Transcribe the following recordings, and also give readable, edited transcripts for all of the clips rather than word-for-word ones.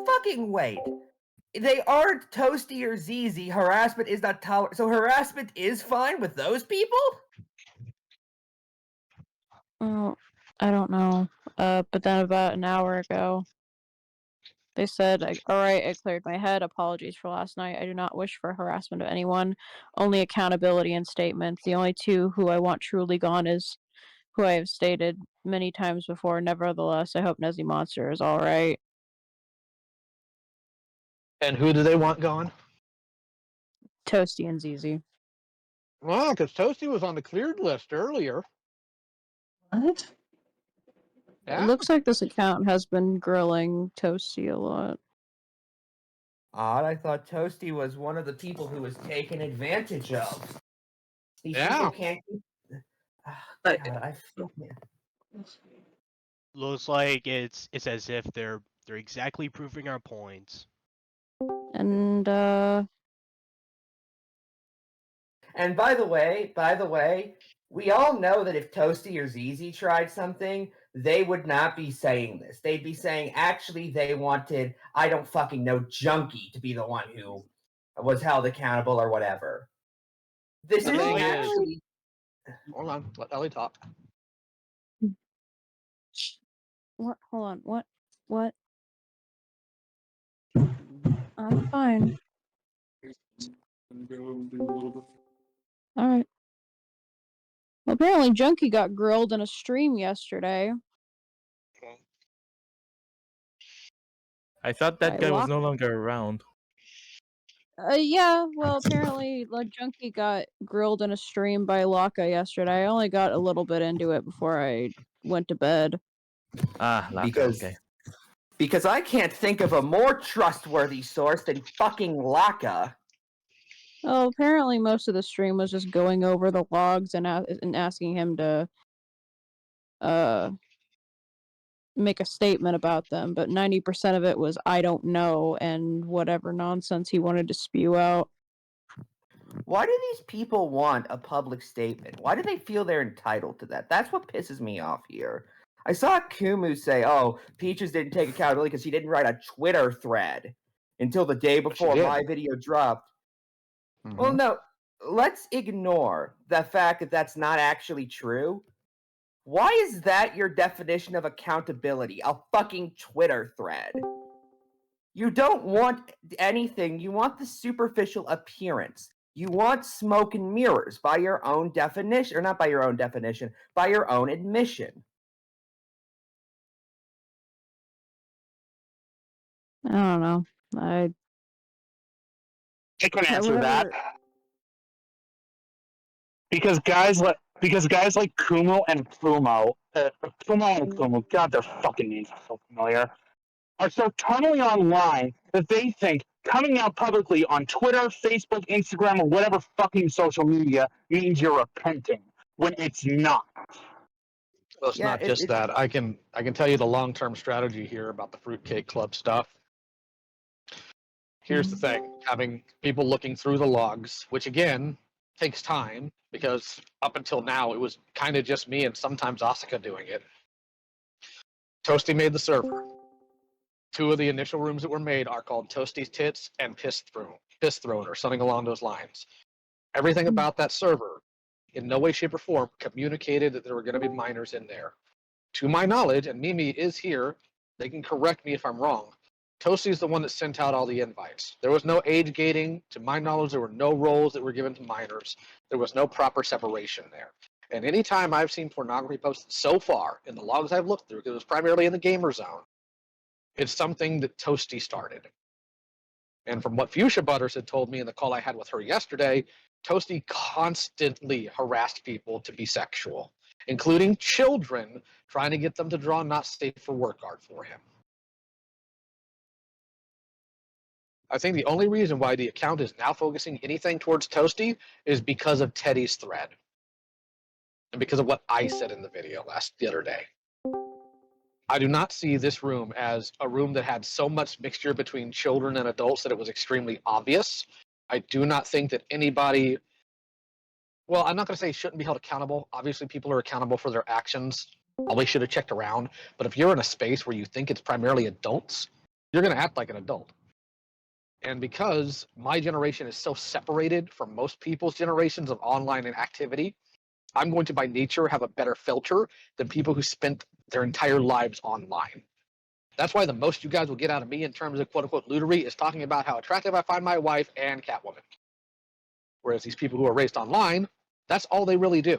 Fucking wait. They aren't Toasty or ZZ. Harassment is not tolerant. So harassment is fine with those people? Well, I don't know. But then about an hour ago, they said, "Alright, I cleared my head. Apologies for last night. I do not wish for harassment of anyone. Only accountability and statements. The only two who I want truly gone is who I have stated many times before. Nevertheless, I hope Nezzy Monster is alright." And who do they want gone? Toasty and ZZ. Well, because Toasty was on the cleared list earlier. What? Yeah. It looks like this account has been grilling Toasty a lot. Odd, I thought Toasty was one of the people who was taken advantage of. These Yeah. people can't keep... God, I feel... Looks like it's as if they're exactly proving our points. And And by the way, we all know that if Toasty or ZZ tried something, they would not be saying this. They'd be saying, actually, they wanted, I don't fucking know, Junkie to be the one who was held accountable or whatever. This The is thing is- actually... Hold on, let Ellie talk. what? Hold on. What? I'm fine. Alright. Well, apparently Junkie got grilled in a stream yesterday. I thought that By guy was Lock- no longer around. Yeah, well, apparently Junkie got grilled in a stream by Laka yesterday. I only got a little bit into it before I went to bed. Ah, Because- okay. Because I can't think of a more trustworthy source than fucking Laka. Oh, apparently most of the stream was just going over the logs and asking him to make a statement about them, but 90% of it was I don't know and whatever nonsense he wanted to spew out. Why do these people want a public statement? Why do they feel they're entitled to that? That's what pisses me off here. I saw Kumu say, oh, Peaches didn't take accountability because he didn't write a Twitter thread until the day before did. my video dropped. Mhm. Well, no, let's ignore the fact that that's not actually true. Why is that your definition of accountability? A fucking Twitter thread. You don't want anything. You want the superficial appearance. You want smoke and mirrors by your own definition, or not by your own definition, by your own admission. I don't know. I couldn't answer that. Because guys like Kumo and Fumo, God, their fucking names are so familiar, are so totally online that they think coming out publicly on Twitter, Facebook, Instagram, or whatever fucking social media means you're repenting, when it's not. Well, it's Yeah, not just that. I can tell you the long-term strategy here about the Fruitcake Club stuff. Here's the thing: having people looking through the logs, which again takes time because up until now it was kind of just me and sometimes Asuka doing it. Toasty made the server. Two of the initial rooms that were made are called Toasty's Tits and Piss Throne, or something along those lines. Everything about that server, in no way, shape, or form, communicated that there were going to be minors in there. To my knowledge, and Mimi is here, they can correct me if I'm wrong, Toasty's the one that sent out all the invites. There was no age gating. To my knowledge, there were no roles that were given to minors. There was no proper separation there. And anytime I've seen pornography posted so far, in the logs I've looked through, because it was primarily in the gamer zone, it's something that Toasty started. And from what Fuchsia Butters had told me in the call I had with her yesterday, Toasty constantly harassed people to be sexual, including children, trying to get them to draw not safe for work art for him. I think the only reason why the account is now focusing anything towards Toasty is because of Teddy's thread. And because of what I said in the video the other day. I do not see this room as a room that had so much mixture between children and adults that it was extremely obvious. I do not think that anybody, well, I'm not going to say shouldn't be held accountable. Obviously, people are accountable for their actions. Probably should have checked around. But if you're in a space where you think it's primarily adults, you're going to act like an adult. And because my generation is so separated from most people's generations of online activity, I'm going to by nature have a better filter than people who spent their entire lives online. That's why the most you guys will get out of me in terms of quote unquote lootery is talking about how attractive I find my wife and Catwoman. Whereas these people who are raised online, that's all they really do.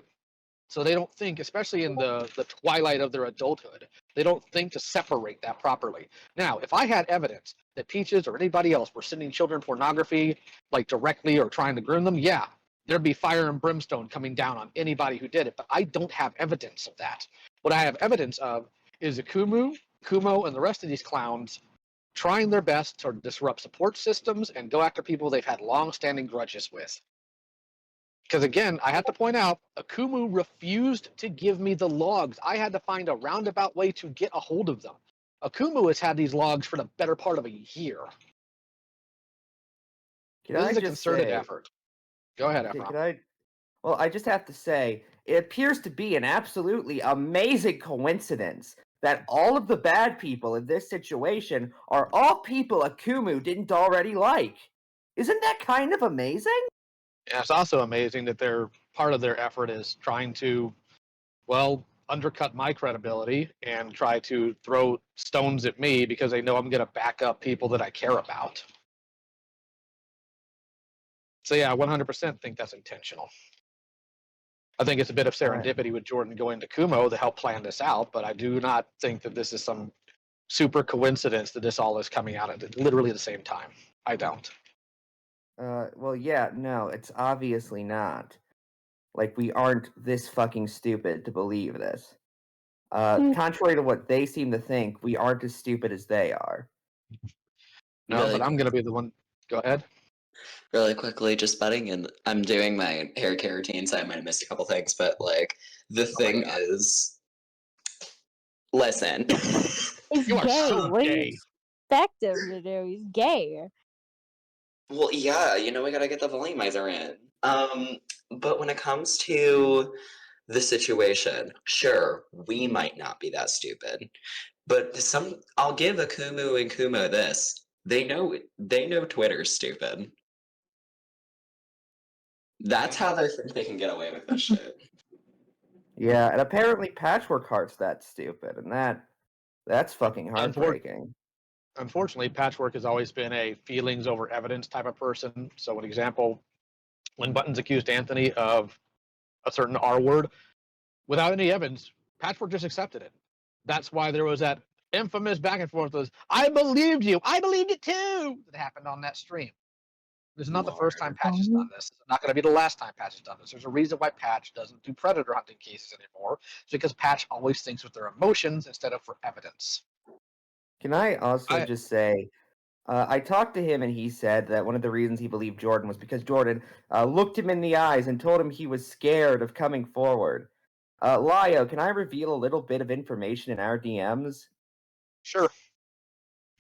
So they don't think, especially in the twilight of their adulthood, they don't think to separate that properly. Now, if I had evidence that Peaches or anybody else were sending children pornography, like directly or trying to groom them, yeah, there'd be fire and brimstone coming down on anybody who did it. But I don't have evidence of that. What I have evidence of is Kumo, and the rest of these clowns trying their best to disrupt support systems and go after people they've had long-standing grudges with. Because again, I have to point out, Akumu refused to give me the logs. I had to find a roundabout way to get a hold of them. Akumu has had these logs for the better part of a year. This is a concerted effort. Go ahead, Efron. Well, I just have to say, it appears to be an absolutely amazing coincidence that all of the bad people in this situation are all people Akumu didn't already like. Isn't that kind of amazing? Yeah, it's also amazing that part of their effort is trying to, well, undercut my credibility and try to throw stones at me because they know I'm going to back up people that I care about. So yeah, I 100% think that's intentional. I think it's a bit of serendipity with Jordan going to Kumo to help plan this out, but I do not think that this is some super coincidence that this all is coming out at literally the same time. I don't. Well, yeah, no, it's obviously not. Like, we aren't this fucking stupid to believe this. Contrary to what they seem to think, we aren't as stupid as they are. No, but I'm going to be the one. Go ahead. Really quickly, just butting in. I'm doing my hair care routine, so I might have missed a couple things, but like the thing is, listen. He's You are gay. so What do you gay. expect him to do? He's gay. Well, yeah, we gotta get the volumizer in. But when it comes to the situation, sure, we might not be that stupid, but I'll give Akumu and Kumo this. They know Twitter's stupid. That's how they think they can get away with this shit. Yeah, and apparently Patchwork Heart's that stupid, and that's fucking heartbreaking. Unfortunately, Patchwork has always been a feelings over evidence type of person. So, an example, when Buttons accused Anthony of a certain R word, without any evidence, Patchwork just accepted it. That's why there was that infamous back and forth was, I believed you, I believed it too, that happened on that stream. This is not the first time Patch has done this. It's not going to be the last time Patch has done this. There's a reason why Patch doesn't do predator hunting cases anymore. It's because Patch always thinks with their emotions instead of for evidence. Can I also just say, I talked to him and he said that one of the reasons he believed Jordan was because Jordan looked him in the eyes and told him he was scared of coming forward. Lio, can I reveal a little bit of information in our DMs? Sure.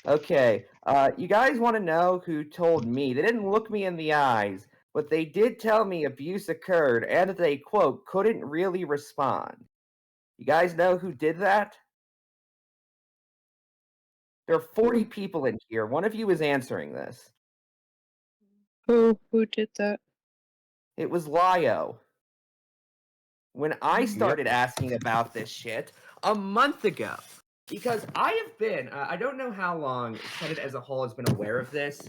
Okay, you guys want to know who told me? They didn't look me in the eyes, but they did tell me abuse occurred and that they, quote, couldn't really respond. You guys know who did that? There are 40 people in here. One of you is answering this. Who did that? It was Lio. When I started asking about this shit a month ago, because I have been, I don't know how long Senate as a whole has been aware of this,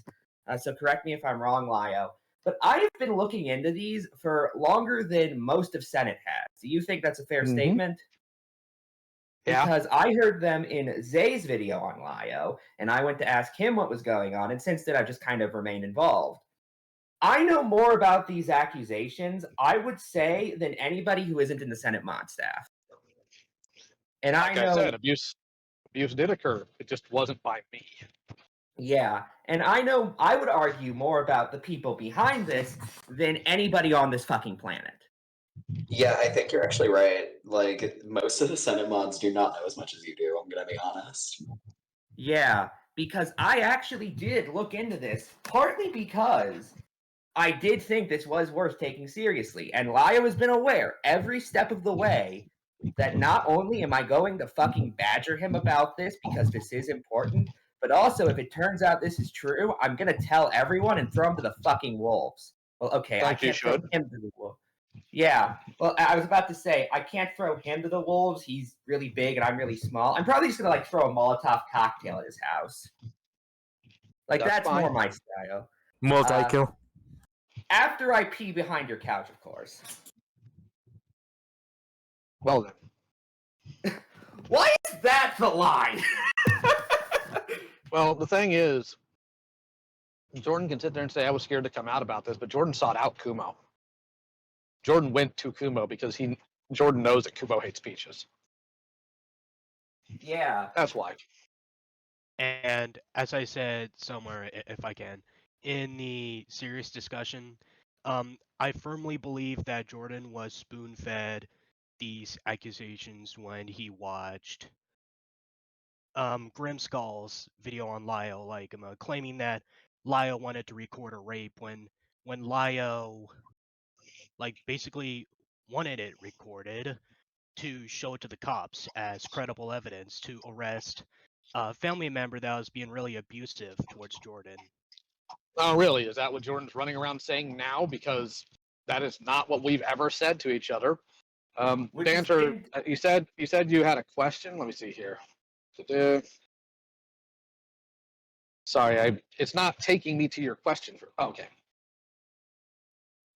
so correct me if I'm wrong, Lio, but I have been looking into these for longer than most of Senate has. Do you think that's a fair statement? Yeah. Because I heard them in Zay's video on Lio, and I went to ask him what was going on, and since then I've just kind of remained involved. I know more about these accusations, I would say, than anybody who isn't in the Senate mod staff. And like I said, abuse did occur. It just wasn't by me. Yeah, and I would argue more about the people behind this than anybody on this fucking planet. Yeah, I think you're actually right. Like, most of the Senate mods do not know as much as you do, I'm gonna be honest. Yeah, because I actually did look into this, partly because I did think this was worth taking seriously, and Lio has been aware every step of the way that not only am I going to fucking badger him about this because this is important, but also if it turns out this is true, I'm gonna tell everyone and throw him to the fucking wolves. Well, okay, I Like you can't throw should. him to the wolves. Yeah, well, I was about to say I can't throw him to the wolves. He's really big and I'm really small. I'm probably just gonna like throw a Molotov cocktail at his house. Like That's that's more fine. my style. Multi-kill. After I pee behind your couch, of course. Well then. Why is that the line? Well, the thing is, Jordan can sit there and say I was scared to come out about this, but Jordan sought out Kumo. Jordan went to Kumo because Jordan knows that Kumo hates peaches. Yeah. That's why. And as I said somewhere, if I can, in the serious discussion, I firmly believe that Jordan was spoon-fed these accusations when he watched Grimskull's video on Lio, like claiming that Lio wanted to record a rape when Lio like basically wanted it recorded to show it to the cops as credible evidence to arrest a family member that was being really abusive towards Jordan. Oh, really? Is that what Jordan's running around saying now? Because that is not what we've ever said to each other. Which is Dancer, in- you said you had a question. Let me see here. Sorry, it's not taking me to your question. Okay.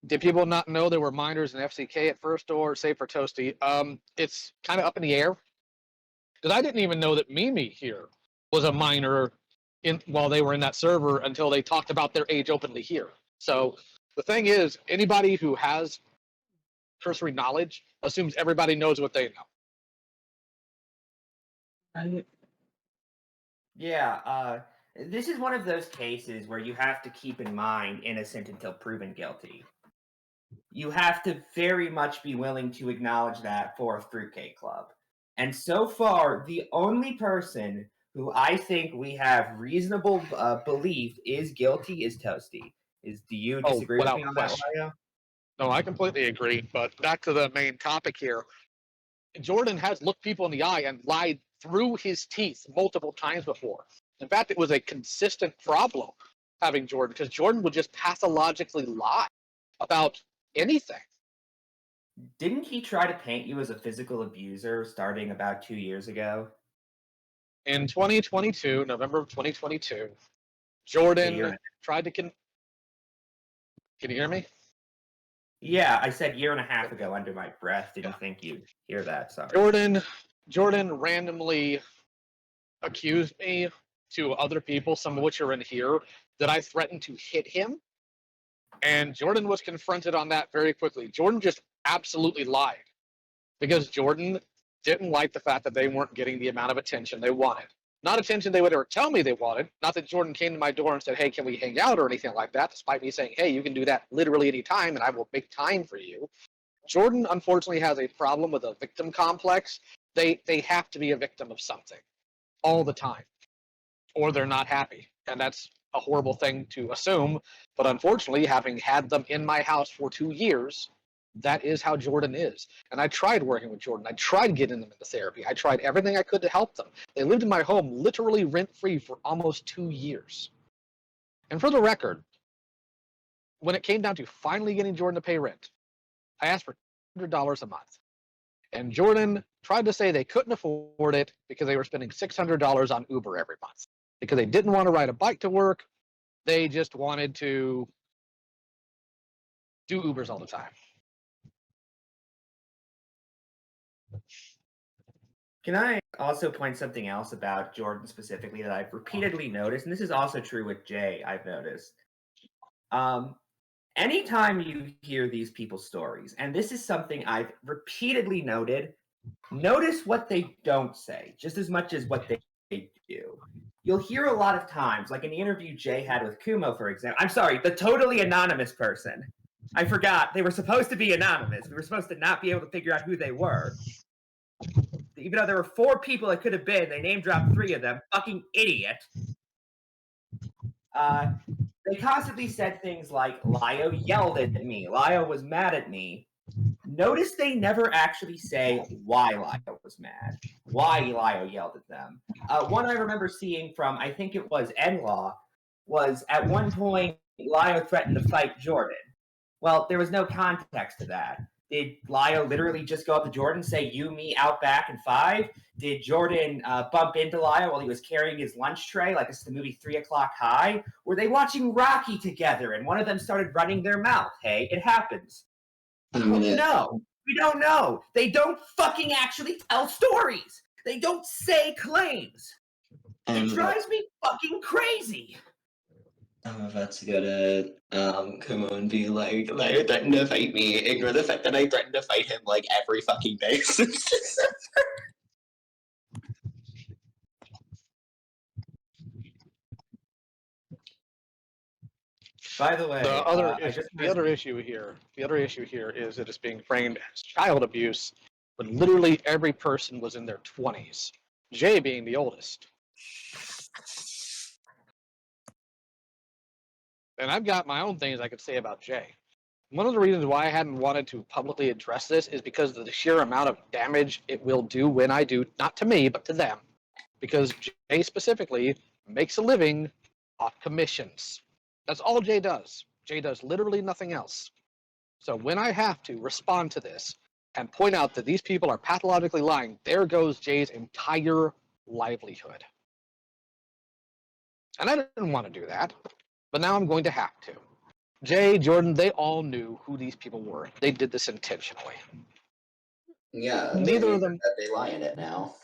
Did people not know there were minors in FCK at first, or say for Toasty? It's kind of up in the air because I didn't even know that Mimi here was a minor while they were in that server until they talked about their age openly here. So the thing is, anybody who has cursory knowledge assumes everybody knows what they know. Yeah, this is one of those cases where you have to keep in mind innocent until proven guilty. You have to very much be willing to acknowledge that for a Fruitcake Club. And so far, the only person who I think we have reasonable belief is guilty is Toasty. Do you disagree with without me on question. that, Mario? No, I completely agree. But back to the main topic here. Jordan has looked people in the eye and lied through his teeth multiple times before. In fact, it was a consistent problem having Jordan because Jordan would just pathologically lie about anything. Didn't he try to paint you as a physical abuser starting about 2 years ago? In 2022, November of 2022, Jordan tried to Can you hear me? Yeah, I said year and a half ago under my breath. Didn't think you'd hear that. Sorry. Jordan randomly accused me to other people, some of which are in here, that I threatened to hit him. And Jordan was confronted on that very quickly. Jordan just absolutely lied because Jordan didn't like the fact that they weren't getting the amount of attention they wanted. Not attention they would ever tell me they wanted. Not that Jordan came to my door and said, hey, can we hang out or anything like that, despite me saying, hey, you can do that literally any time and I will make time for you. Jordan, unfortunately, has a problem with a victim complex. They have to be a victim of something all the time, or they're not happy. And that's a horrible thing to assume. But unfortunately, having had them in my house for 2 years, that is how Jordan is. And I tried working with Jordan. I tried getting them into therapy. I tried everything I could to help them. They lived in my home literally rent-free for almost 2 years. And for the record, when it came down to finally getting Jordan to pay rent, I asked for $100 a month. And Jordan tried to say they couldn't afford it because they were spending $600 on Uber every month. Because they didn't want to ride a bike to work. They just wanted to do Ubers all the time. Can I also point something else about Jordan specifically that I've repeatedly noticed, and this is also true with Jay, I've noticed. Anytime you hear these people's stories, and this is something I've repeatedly noted, notice what they don't say, just as much as what they do. You'll hear a lot of times, like in the interview Jay had with Kumo, for example. I'm sorry, the totally anonymous person. I forgot. They were supposed to be anonymous. We were supposed to not be able to figure out who they were. Even though there were 4 people it could have been, they name dropped 3 of them. Fucking idiot. They constantly said things like, Lio yelled at me. Lio was mad at me. Notice they never actually say why Lio was mad, why Lio yelled at them. One I remember seeing from, I think it was Enlaw, was at one point Lio threatened to fight Jordan. Well, there was no context to that. Did Lio literally just go up to Jordan and say, you, me, out back in 5? Did Jordan bump into Lio while he was carrying his lunch tray like it's the movie 3 O'Clock High? Were they watching Rocky together and one of them started running their mouth? Hey, it happens. No, we don't know. They don't fucking actually tell stories. They don't say claims. It drives me fucking crazy. I'm about to go to Kumo and be like, Lio threatened to fight me. Ignore the fact that I threatened to fight him like every fucking day since December. By the way, The other I issue, just the other issue here is that it's being framed as child abuse, but literally every person was in their 20s. Jay being the oldest. And I've got my own things I could say about Jay. One of the reasons why I hadn't wanted to publicly address this is because of the sheer amount of damage it will do when I do, not to me, but to them. Because Jay specifically makes a living off commissions. That's all Jay does. Jay does literally nothing else. So when I have to respond to this and point out that these people are pathologically lying, there goes Jay's entire livelihood. And I didn't want to do that, but now I'm going to have to. Jay, Jordan, they all knew who these people were. They did this intentionally. Yeah, Neither of them. They lie in it now.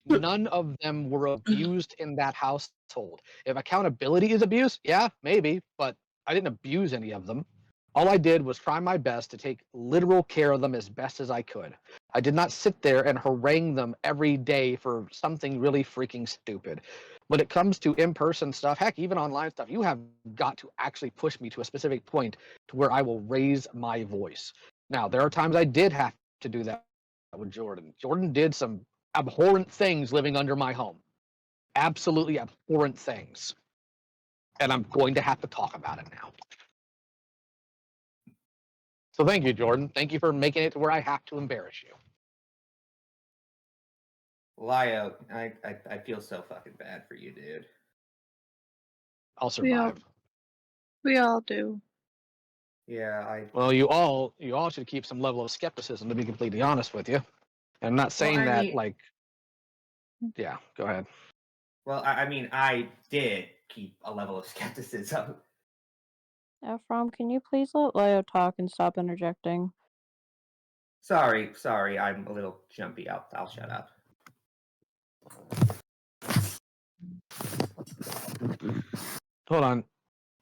None of them were abused in that household. If accountability is abuse, yeah, maybe, but I didn't abuse any of them. All I did was try my best to take literal care of them as best as I could. I did not sit there and harangue them every day for something really freaking stupid. When it comes to in-person stuff, heck, even online stuff, you have got to actually push me to a specific point to where I will raise my voice. Now, there are times I did have to do that with Jordan. Jordan did some abhorrent things living under my home. Absolutely abhorrent things. And I'm going to have to talk about it now. So thank you, Jordan. Thank you for making it to where I have to embarrass you. Lio, I feel so fucking bad for you, dude. I'll survive. We all do. Yeah, Well, you all should keep some level of skepticism, to be completely honest with you. And I'm not saying I that mean- like. Yeah, go ahead. Well, I mean, I did keep a level of skepticism. Ephraim, can you please let Leo talk and stop interjecting? Sorry, I'm a little jumpy. I'll shut up. Hold on.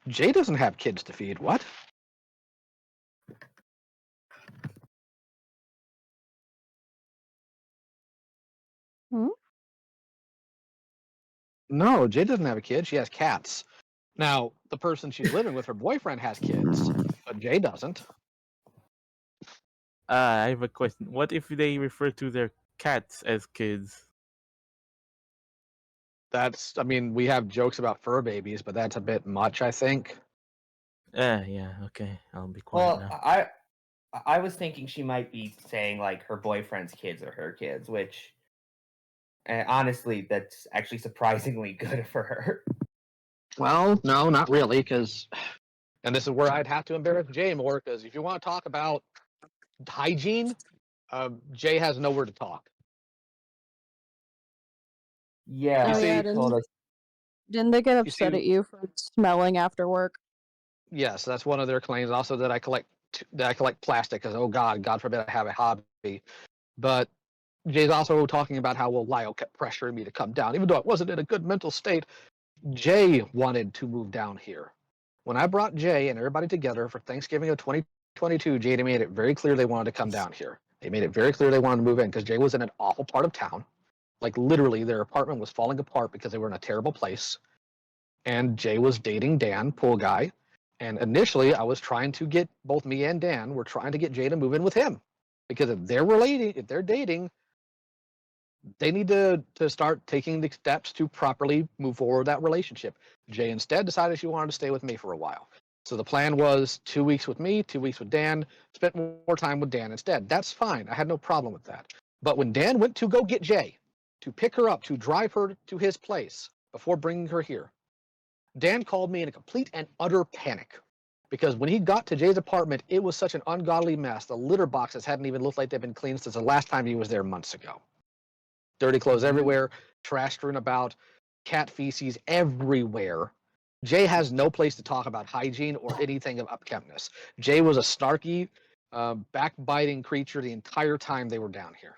Jay doesn't have kids to feed. What? Hmm? No, Jay doesn't have a kid. She has cats. Now, the person she's living with, her boyfriend, has kids, but Jay doesn't. I have a question. What if they refer to their cats as kids? That's, I mean, we have jokes about fur babies, but that's a bit much, I think. Yeah, okay. I'll be quiet Well, now. I was thinking she might be saying like her boyfriend's kids are her kids, which honestly, that's actually surprisingly good for her. Well, no, not really, because, and this is where I'd have to embarrass Jay more, because if you want to talk about hygiene, Jay has nowhere to talk. Yeah, You Oh, see- yeah, didn't they get You upset see- at you for smelling after work? Yes, that's one of their claims. Also, that I collect plastic, because oh God forbid I have a hobby. But Jay's also talking about how Lio kept pressuring me to come down, even though I wasn't in a good mental state. Jay wanted to move down here. When I brought Jay and everybody together for Thanksgiving of 2022, Jay made it very clear they wanted to come down here. They made it very clear they wanted to move in because Jay was in an awful part of town. Like literally, their apartment was falling apart because they were in a terrible place. And Jay was dating Dan, pool guy. And initially, I was trying to get both me and Dan were trying to get Jay to move in with him, because if they're dating, they need to start taking the steps to properly move forward that relationship. Jay instead decided she wanted to stay with me for a while. So the plan was 2 weeks with me, 2 weeks with Dan, spent more time with Dan instead. That's fine. I had no problem with that. But when Dan went to go get Jay, to pick her up, to drive her to his place before bringing her here, Dan called me in a complete and utter panic. Because when he got to Jay's apartment, it was such an ungodly mess. The litter boxes hadn't even looked like they'd been cleaned since the last time he was there months ago. Dirty clothes everywhere, trash strewn about, cat feces everywhere. Jay has no place to talk about hygiene or anything of upkeepness. Jay was a snarky, backbiting creature the entire time they were down here.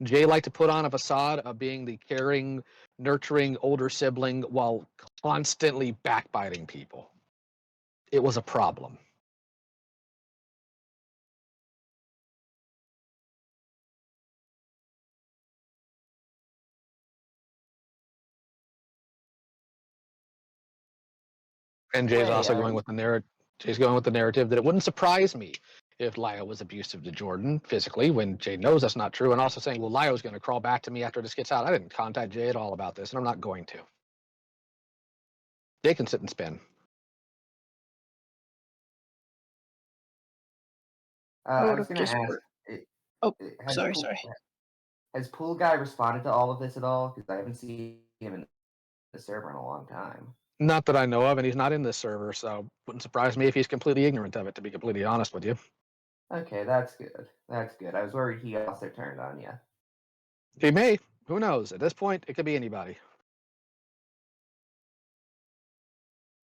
Jay liked to put on a facade of being the caring, nurturing older sibling while constantly backbiting people. It was a problem. And Jay's Hey, also going with the narrative. Jay's going with the narrative that it wouldn't surprise me if Lio was abusive to Jordan physically, when Jay knows that's not true, and also saying, well, Lio's going to crawl back to me after this gets out. I didn't contact Jay at all about this, and I'm not going to. Jay can sit and spin. I I would was have going to just. ask. Oh, has sorry, Pool- sorry. Has Pool Guy responded to all of this at all? Because I haven't seen him in the server in a long time. Not that I know of, and he's not in this server, so wouldn't surprise me if he's completely ignorant of it, to be completely honest with you. Okay, that's good. That's good. I was worried he also turned on you. He may. Who knows? At this point, it could be anybody.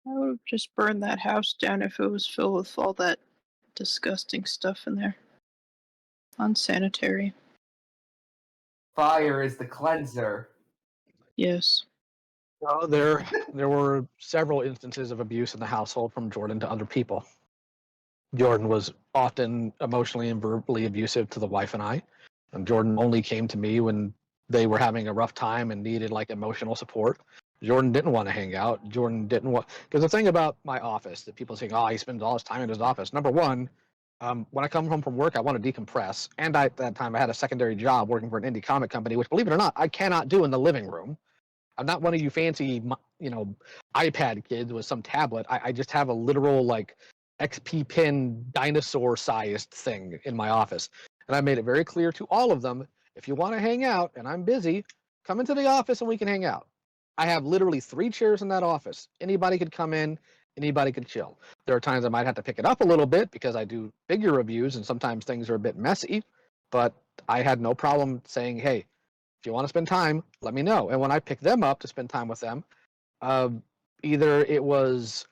I would have just burned that house down if it was filled with all that disgusting stuff in there. Unsanitary. Fire is the cleanser. Yes. Well, there were several instances of abuse in the household from Jordan to other people. Jordan was often emotionally and verbally abusive to the wife and I. And Jordan only came to me when they were having a rough time and needed like emotional support. Jordan didn't want to hang out. Jordan didn't want, because the thing about my office that people think, oh, he spends all his time in his office. Number one, when I come home from work, I want to decompress. And at that time, I had a secondary job working for an indie comic company, which, believe it or not, I cannot do in the living room. I'm not one of you fancy, iPad kids with some tablet. I just have a literal like XP Pen dinosaur-sized thing in my office, and I made it very clear to all of them: if you want to hang out and I'm busy, come into the office and we can hang out. I have literally 3 chairs in that office. Anybody could come in. Anybody could chill. There are times I might have to pick it up a little bit because I do figure reviews, and sometimes things are a bit messy. But I had no problem saying, "Hey, if you want to spend time, let me know." And when I pick them up to spend time with them, either it was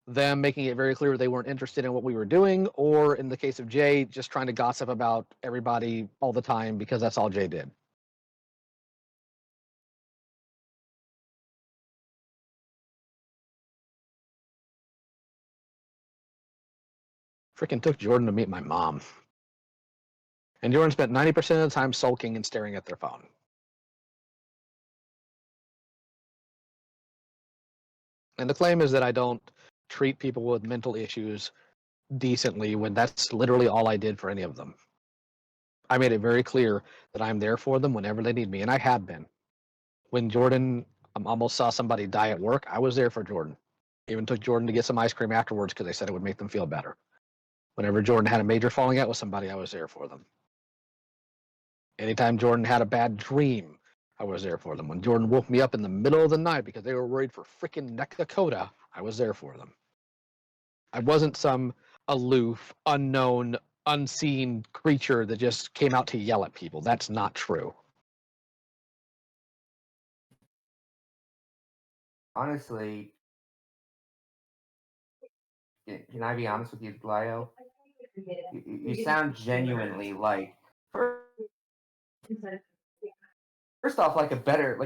them making it very clear they weren't interested in what we were doing, or in the case of Jay, just trying to gossip about everybody all the time because that's all Jay did. Freaking took Jordan to meet my mom. And Jordan spent 90% of the time sulking and staring at their phone. And the claim is that I don't treat people with mental issues decently when that's literally all I did for any of them. I made it very clear that I'm there for them whenever they need me, and I have been. When Jordan almost saw somebody die at work, I was there for Jordan. Even took Jordan to get some ice cream afterwards because they said it would make them feel better. Whenever Jordan had a major falling out with somebody, I was there for them. Anytime Jordan had a bad dream, I was there for them. When Jordan woke me up in the middle of the night because they were worried for freaking Dakota, I was there for them. I wasn't some aloof, unknown, unseen creature that just came out to yell at people. That's not true. Honestly, can I be honest with you, Lio? You sound genuinely like, first off, like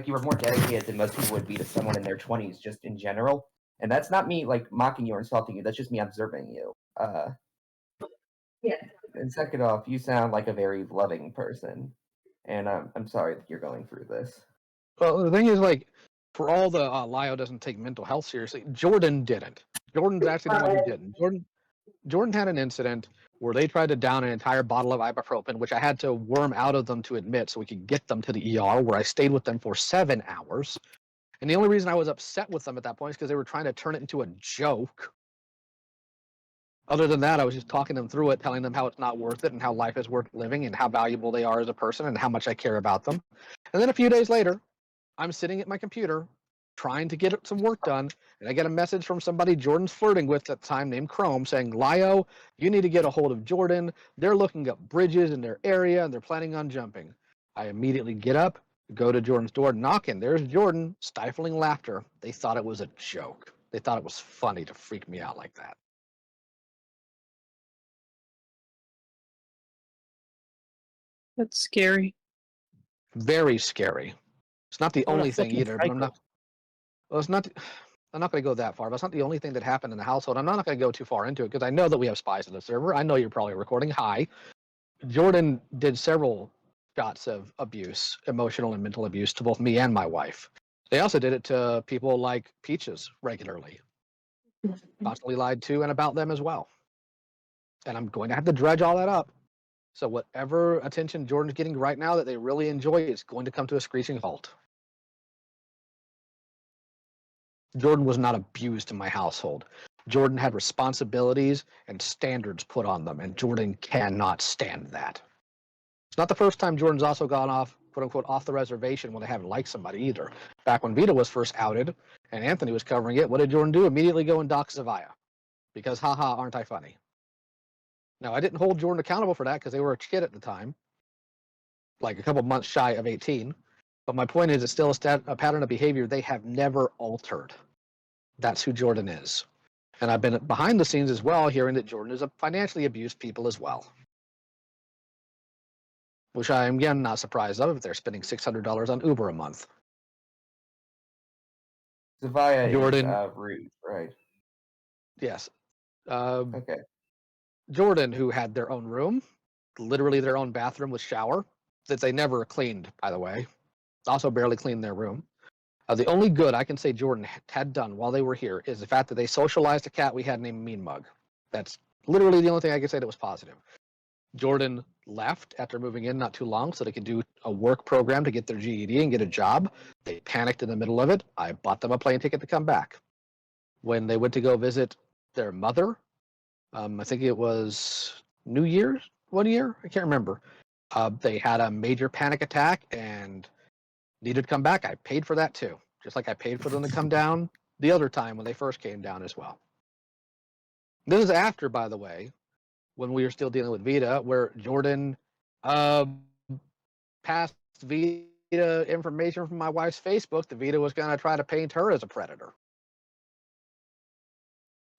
you were more dedicated than most people would be to someone in their 20s, just in general. And that's not me like mocking you or insulting you. That's just me observing you. And second off, you sound like a very loving person, and I'm sorry that you're going through this. Well, the thing is, like, for all the Lio doesn't take mental health seriously, Jordan didn't. Jordan's actually the one who didn't. Jordan had an incident where they tried to down an entire bottle of ibuprofen, which I had to worm out of them to admit so we could get them to the ER, where I stayed with them for 7 hours. And the only reason I was upset with them at that point is because they were trying to turn it into a joke. Other than that, I was just talking them through it, telling them how it's not worth it and how life is worth living and how valuable they are as a person and how much I care about them. And then a few days later, I'm sitting at my computer trying to get some work done, and I get a message from somebody Jordan's flirting with at the time named Chrome saying, Lio, you need to get a hold of Jordan. They're looking up bridges in their area and they're planning on jumping. I immediately get up, go to Jordan's door, knock, and there's Jordan, stifling laughter. They thought it was a joke. They thought it was funny to freak me out like that. That's scary. Very scary. It's not the What a only thing fucking either, but I'm psycho. not. Well, it's not. I'm not going to go that far, but it's not the only thing that happened in the household. I'm not going to go too far into it because I know that we have spies on the server. I know you're probably recording. Hi. Jordan did several shots of abuse, emotional and mental abuse, to both me and my wife. They also did it to people like Peaches regularly. Constantly lied to and about them as well. And I'm going to have to dredge all that up. So whatever attention Jordan's getting right now that they really enjoy is going to come to a screeching halt. Jordan was not abused in my household. Jordan had responsibilities and standards put on them, and Jordan cannot stand that. It's not the first time Jordan's also gone off, quote unquote, off the reservation when they haven't liked somebody either. Back when Vita was first outed and Anthony was covering it, what did Jordan do? Immediately go and dox Zavia. Because, haha, aren't I funny? Now, I didn't hold Jordan accountable for that because they were a kid at the time, like a couple months shy of 18. But my point is, it's still a pattern of behavior they have never altered. That's who Jordan is. And I've been behind the scenes as well, hearing that Jordan is a financially abused people as well. Which I am, again, not surprised of if they're spending $600 on Uber a month. Zavia Jordan. is rude, right? Yes. Okay. Jordan, who had their own room, literally their own bathroom with shower, that they never cleaned, by the way. Also barely cleaned their room. The only good I can say Jordan had done while they were here is the fact that they socialized a cat we had named Mean Mug. That's literally the only thing I can say that was positive. Jordan left after moving in not too long so they could do a work program to get their GED and get a job. They panicked in the middle of it. I bought them a plane ticket to come back. When they went to go visit their mother, I think it was New Year's, 1 year, I can't remember. They had a major panic attack and needed to come back. I paid for that too, just like I paid for them to come down the other time when they first came down as well. This is after, by the way, when we were still dealing with Vita, where Jordan passed Vita information from my wife's Facebook that Vita was going to try to paint her as a predator.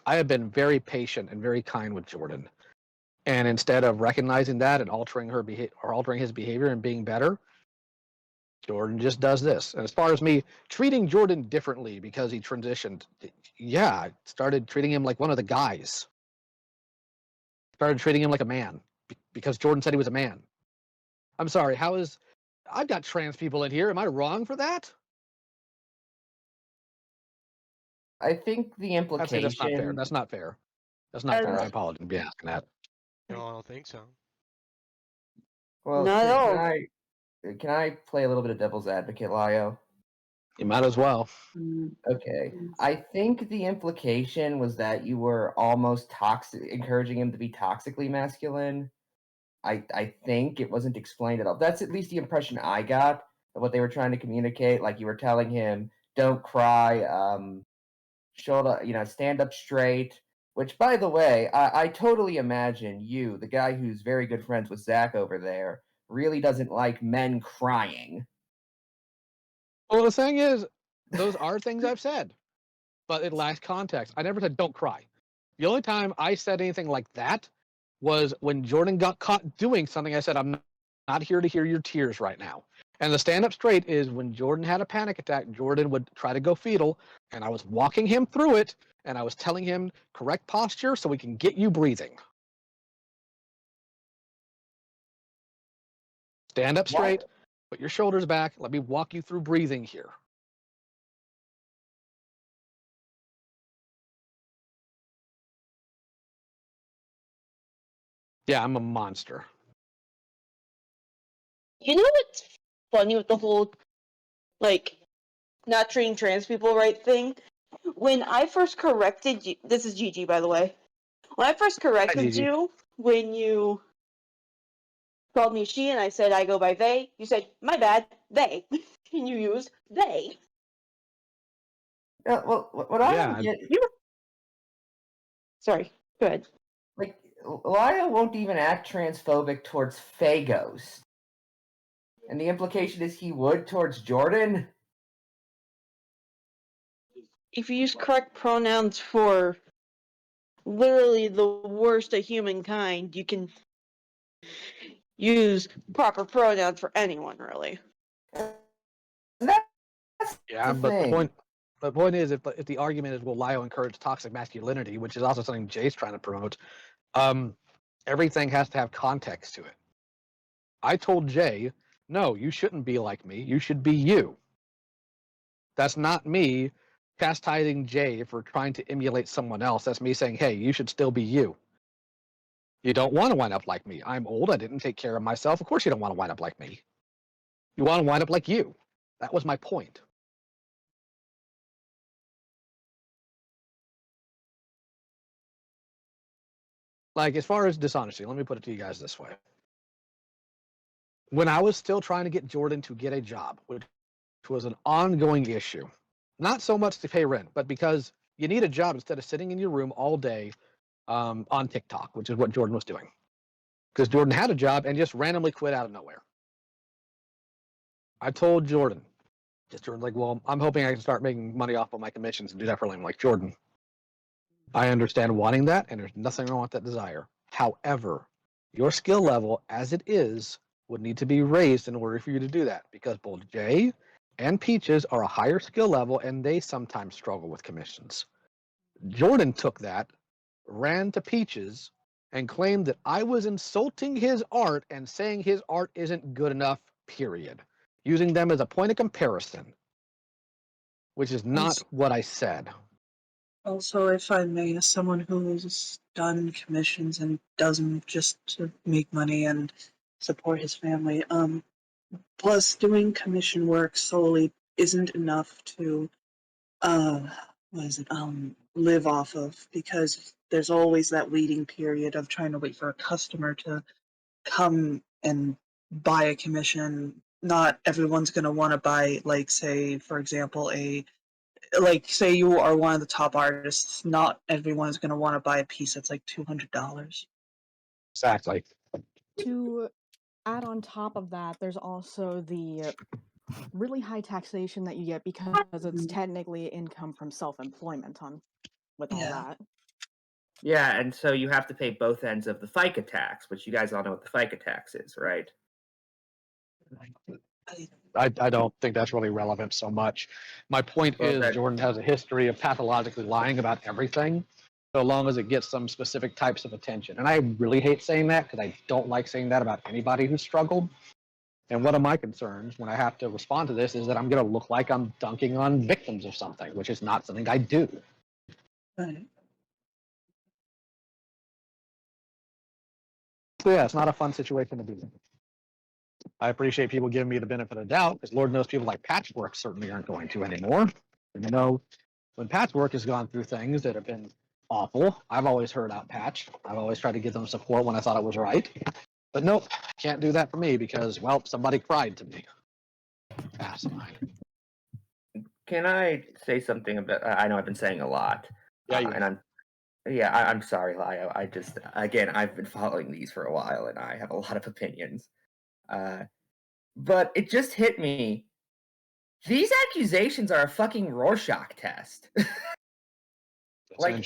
I have been very patient and very kind with Jordan. And instead of recognizing that and altering his behavior and being better, Jordan just does this. And as far as me treating Jordan differently because he transitioned, yeah, I started treating him like one of the guys. Started treating him like a man because Jordan said he was a man. I'm sorry, I've got trans people in here. Am I wrong for that? I think the I'd say implication. that's not fair. That's not fair. That's not fair. I apologize for being asking that. No, I don't think so. Well, Not at all. can I play a little bit of devil's advocate, Lio? You might as well. Okay. I think the implication was that you were almost encouraging him to be toxically masculine. I think it wasn't explained at all. That's at least the impression I got of what they were trying to communicate. Like you were telling him, don't cry, shoulder, stand up straight. Which, by the way, I totally imagine you, the guy who's very good friends with Zach over there, really doesn't like men crying. Well, the thing is, those are things I've said, but it lacks context. I never said don't cry. The only time I said anything like that was when Jordan got caught doing something. I said, I'm not here to hear your tears right now. And the stand up straight is when Jordan had a panic attack, Jordan would try to go fetal, and I was walking him through it, and I was telling him correct posture so we can get you breathing. Stand up straight, put your shoulders back, let me walk you through breathing here. Yeah, I'm a monster. You know what's funny with the whole, like, not treating trans people right thing. When I first corrected you, this is Gigi, by the way. When I first corrected Gigi. you, when you called me she and I said I go by they, you said, my bad, they. And you used they. Well, what I Yeah, don't get, Sorry, go ahead. like, Lyle won't even act transphobic towards Fagos. And the implication is he would towards Jordan? If you use correct pronouns for literally the worst of humankind, you can use proper pronouns for anyone, really. That's Yeah, the but thing. the point is, if the argument is will Lio encourage toxic masculinity, which is also something Jay's trying to promote, everything has to have context to it. I told Jay, no, you shouldn't be like me. You should be you. That's not me chastising Jay for trying to emulate someone else. That's me saying, hey, you should still be you. You don't want to wind up like me. I'm old. I didn't take care of myself. Of course you don't want to wind up like me. You want to wind up like you. That was my point. Like, as far as dishonesty, let me put it to you guys this way. When I was still trying to get Jordan to get a job, which was an ongoing issue, not so much to pay rent, but because you need a job instead of sitting in your room all day on TikTok, which is what Jordan was doing. Because Jordan had a job and just randomly quit out of nowhere. I told Jordan, Jordan's like, well, I'm hoping I can start making money off of my commissions and do that for a living. Like, Jordan, I understand wanting that, and there's nothing wrong with that desire. However, your skill level as it is would need to be raised in order for you to do that, because both Jay and Peaches are a higher skill level and they sometimes struggle with commissions. Jordan took that, ran to Peaches, and claimed that I was insulting his art and saying his art isn't good enough, period. Using them as a point of comparison, which is not what I said. Also, if I may, as someone who's done commissions and does them just to make money and support his family, plus doing commission work solely isn't enough to, live off of, because there's always that waiting period of trying to wait for a customer to come and buy a commission. Not everyone's going to want to buy, like, say, for example, say you are one of the top artists, not everyone's going to want to buy a piece that's like $200. Exactly. To add on top of that, there's also the really high taxation that you get because it's technically income from self-employment with all that. Yeah, and so you have to pay both ends of the FICA tax, which you guys all know what the FICA tax is, right? I don't think that's really relevant so much. My point is Jordan has a history of pathologically lying about everything, so long as it gets some specific types of attention. And I really hate saying that because I don't like saying that about anybody who's struggled. And one of my concerns when I have to respond to this is that I'm going to look like I'm dunking on victims of something, which is not something I do. Right. So yeah, it's not a fun situation to be in. I appreciate people giving me the benefit of the doubt, because Lord knows people like Patchwork certainly aren't going to anymore. And you know, when Patchwork has gone through things that have been awful, I've always heard out Patch. I've always tried to give them support when I thought it was right. But nope, can't do that for me because, well, somebody cried to me. Asinine. Can I say something about? I know I've been saying a lot, Yeah, I'm sorry, Lio. Again, I've been following these for a while, and I have a lot of opinions. But it just hit me. These accusations are a fucking Rorschach test. Like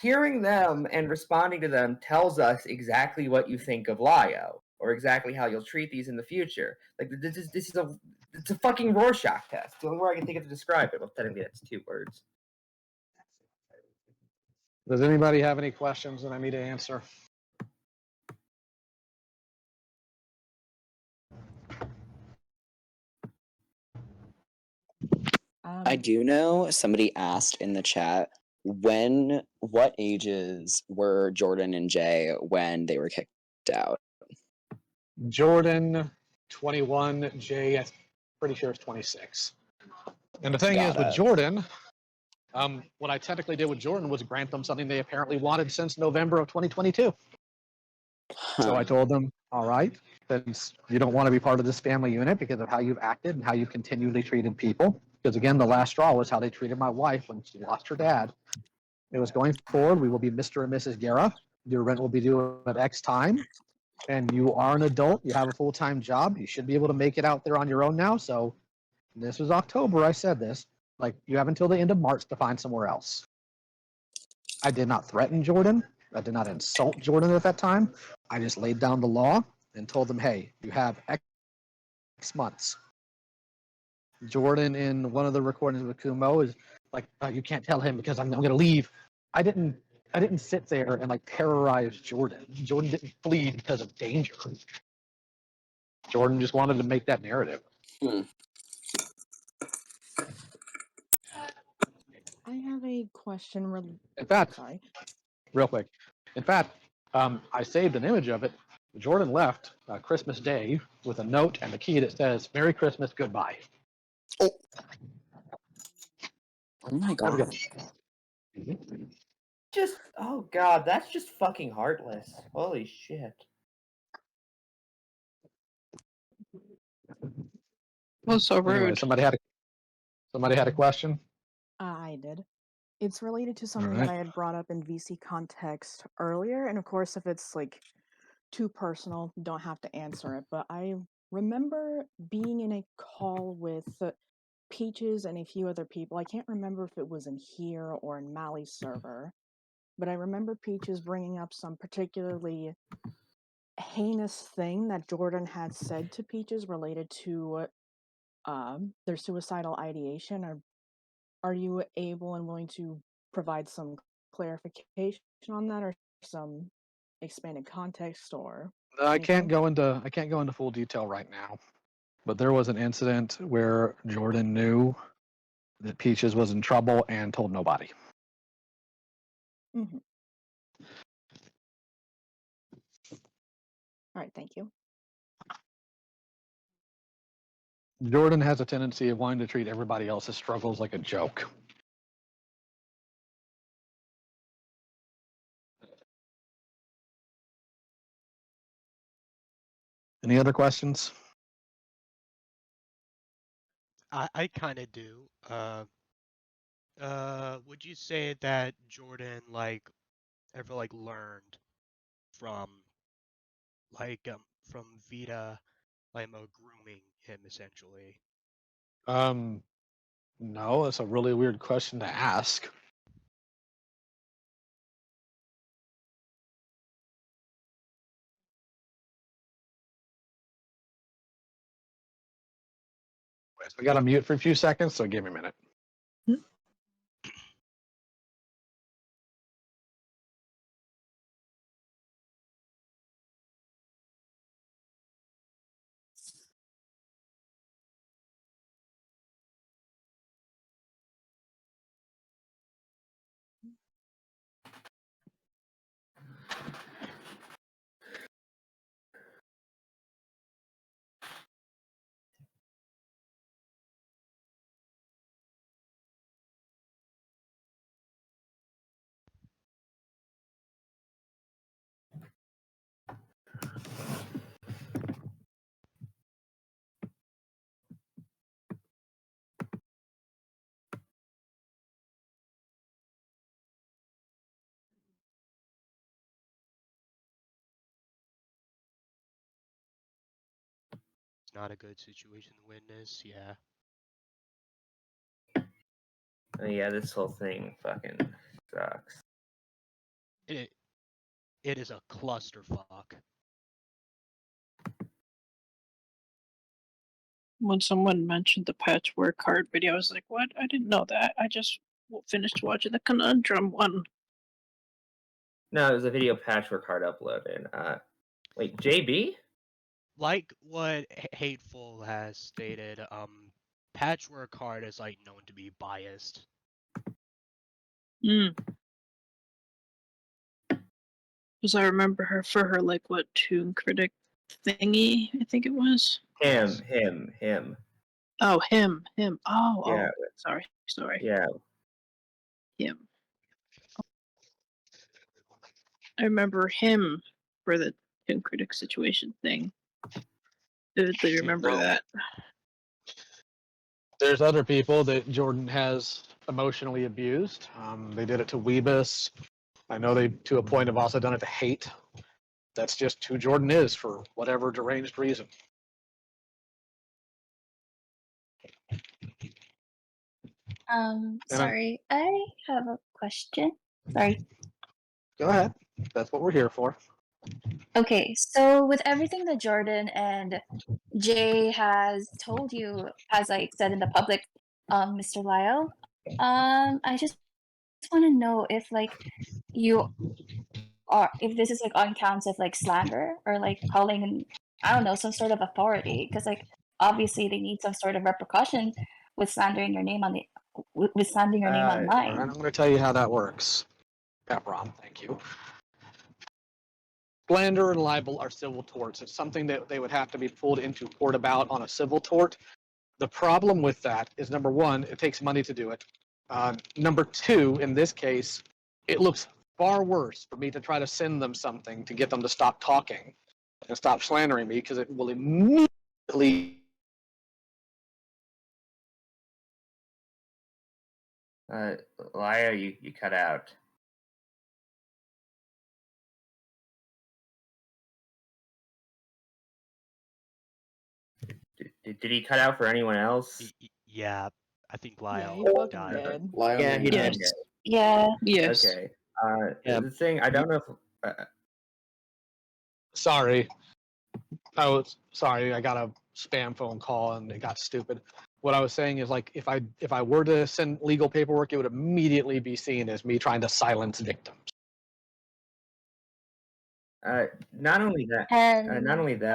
hearing them and responding to them tells us exactly what you think of Lio, or exactly how you'll treat these in the future. Like it's a fucking Rorschach test. The only word I can think of to describe it. Well, technically that's 2 words. Does anybody have any questions that I need to answer? I do know somebody asked in the chat what ages were Jordan and Jay when they were kicked out? Jordan, 21, Jay, Pretty sure it's 26. And the thing is, Got with it. Jordan, what I technically did with Jordan was grant them something they apparently wanted since November of 2022. So I Huh. told them, all right, since you don't want to be part of this family unit because of how you've acted and how you've continually treated people, because again, the last straw was how they treated my wife when she lost her dad. It was going forward, we will be Mr. and Mrs. Guerra. Your rent will be due at X time. And you are an adult, you have a full-time job, you should be able to make it out there on your own now. So this was October, I said this. Like, you have until the end of March to find somewhere else. I did not threaten Jordan. I did not insult Jordan at that time. I just laid down the law and told them, hey, you have X months. Jordan, in one of the recordings with Kumo, is like, oh, you can't tell him because I'm going to leave. I didn't sit there and like terrorize Jordan. Jordan didn't flee because of danger. Jordan just wanted to make that narrative. Hmm. I have a question. In fact, Sorry. real quick. In fact, I saved an image of it. Jordan left Christmas Day with a note and a key that says, Merry Christmas, goodbye. Oh my Have a good god. one. Just, oh god, that's just fucking heartless. Holy shit. Was so rude. Anyway, somebody had a question. I did. It's related to something Alright. that I had brought up in VC context earlier, and of course, if it's like too personal, you don't have to answer it. But I remember being in a call with Peaches and a few other people. I can't remember if it was in here or in Mali's server, but I remember Peaches bringing up some particularly heinous thing that Jordan had said to Peaches related to their suicidal ideation. Are you able and willing to provide some clarification on that, or some expanded context, or I can't anything? go into full detail right now. But there was an incident where Jordan knew that Peaches was in trouble and told nobody. Mm-hmm. All right, thank you. Jordan has a tendency of wanting to treat everybody else's struggles like a joke. Any other questions? I kind of do. Would you say that Jordan ever learned from from Vita, grooming him essentially? No, it's a really weird question to ask. We got to mute for a few seconds, so give me a minute. It's not a good situation to witness. Yeah. Oh, yeah, this whole thing fucking sucks. It is a clusterfuck. When someone mentioned the patchwork card video, I was like, what? I didn't know that. I just finished watching the Conundrum one. No, it was a video patchwork card uploaded. Wait, JB? Like what Hateful has stated, Patchwork Heart is known to be biased. Because I remember her for her Toon Critic thingy, I think it was. Him. Oh, him. Oh, Yeah, sorry. yeah. Him. I remember him for the Tim Critic situation thing. Vividly remember Well, that. There's other people that Jordan has emotionally abused. They did it to Weebus. I know they, to a point, have also done it to Hate. That's just who Jordan is for whatever deranged reason. And Sorry, I have a question. Sorry. go ahead. That's what we're here for. Okay, so with everything that Jordan and Jay has told you, has like said in the public, Mr. Lyle, I just want to know if like you are, if this is like on counts of like slander or like calling, I don't know, some sort of authority, because like obviously they need some sort of repercussion with slandering your name on the with slandering your name All right, online. I'm going to tell you how that works. Pepperon, thank you. Slander and libel are civil torts. It's something that they would have to be pulled into court about on a civil tort. The problem with that is, number one, it takes money to do it. Number two, in this case, it looks far worse for me to try to send them something to get them to stop talking and stop slandering me, because it will immediately. Lio, you cut out. Did he cut out for anyone else? Yeah, I think Lyle he fucking died. did. Yeah, he did. Okay. Yeah. Yes. Okay. Yeah. The thing, I don't know if Sorry. Oh, sorry. I got a spam phone call and it got stupid. What I was saying is, like, if I were to send legal paperwork, it would immediately be seen as me trying to silence victims. not only that,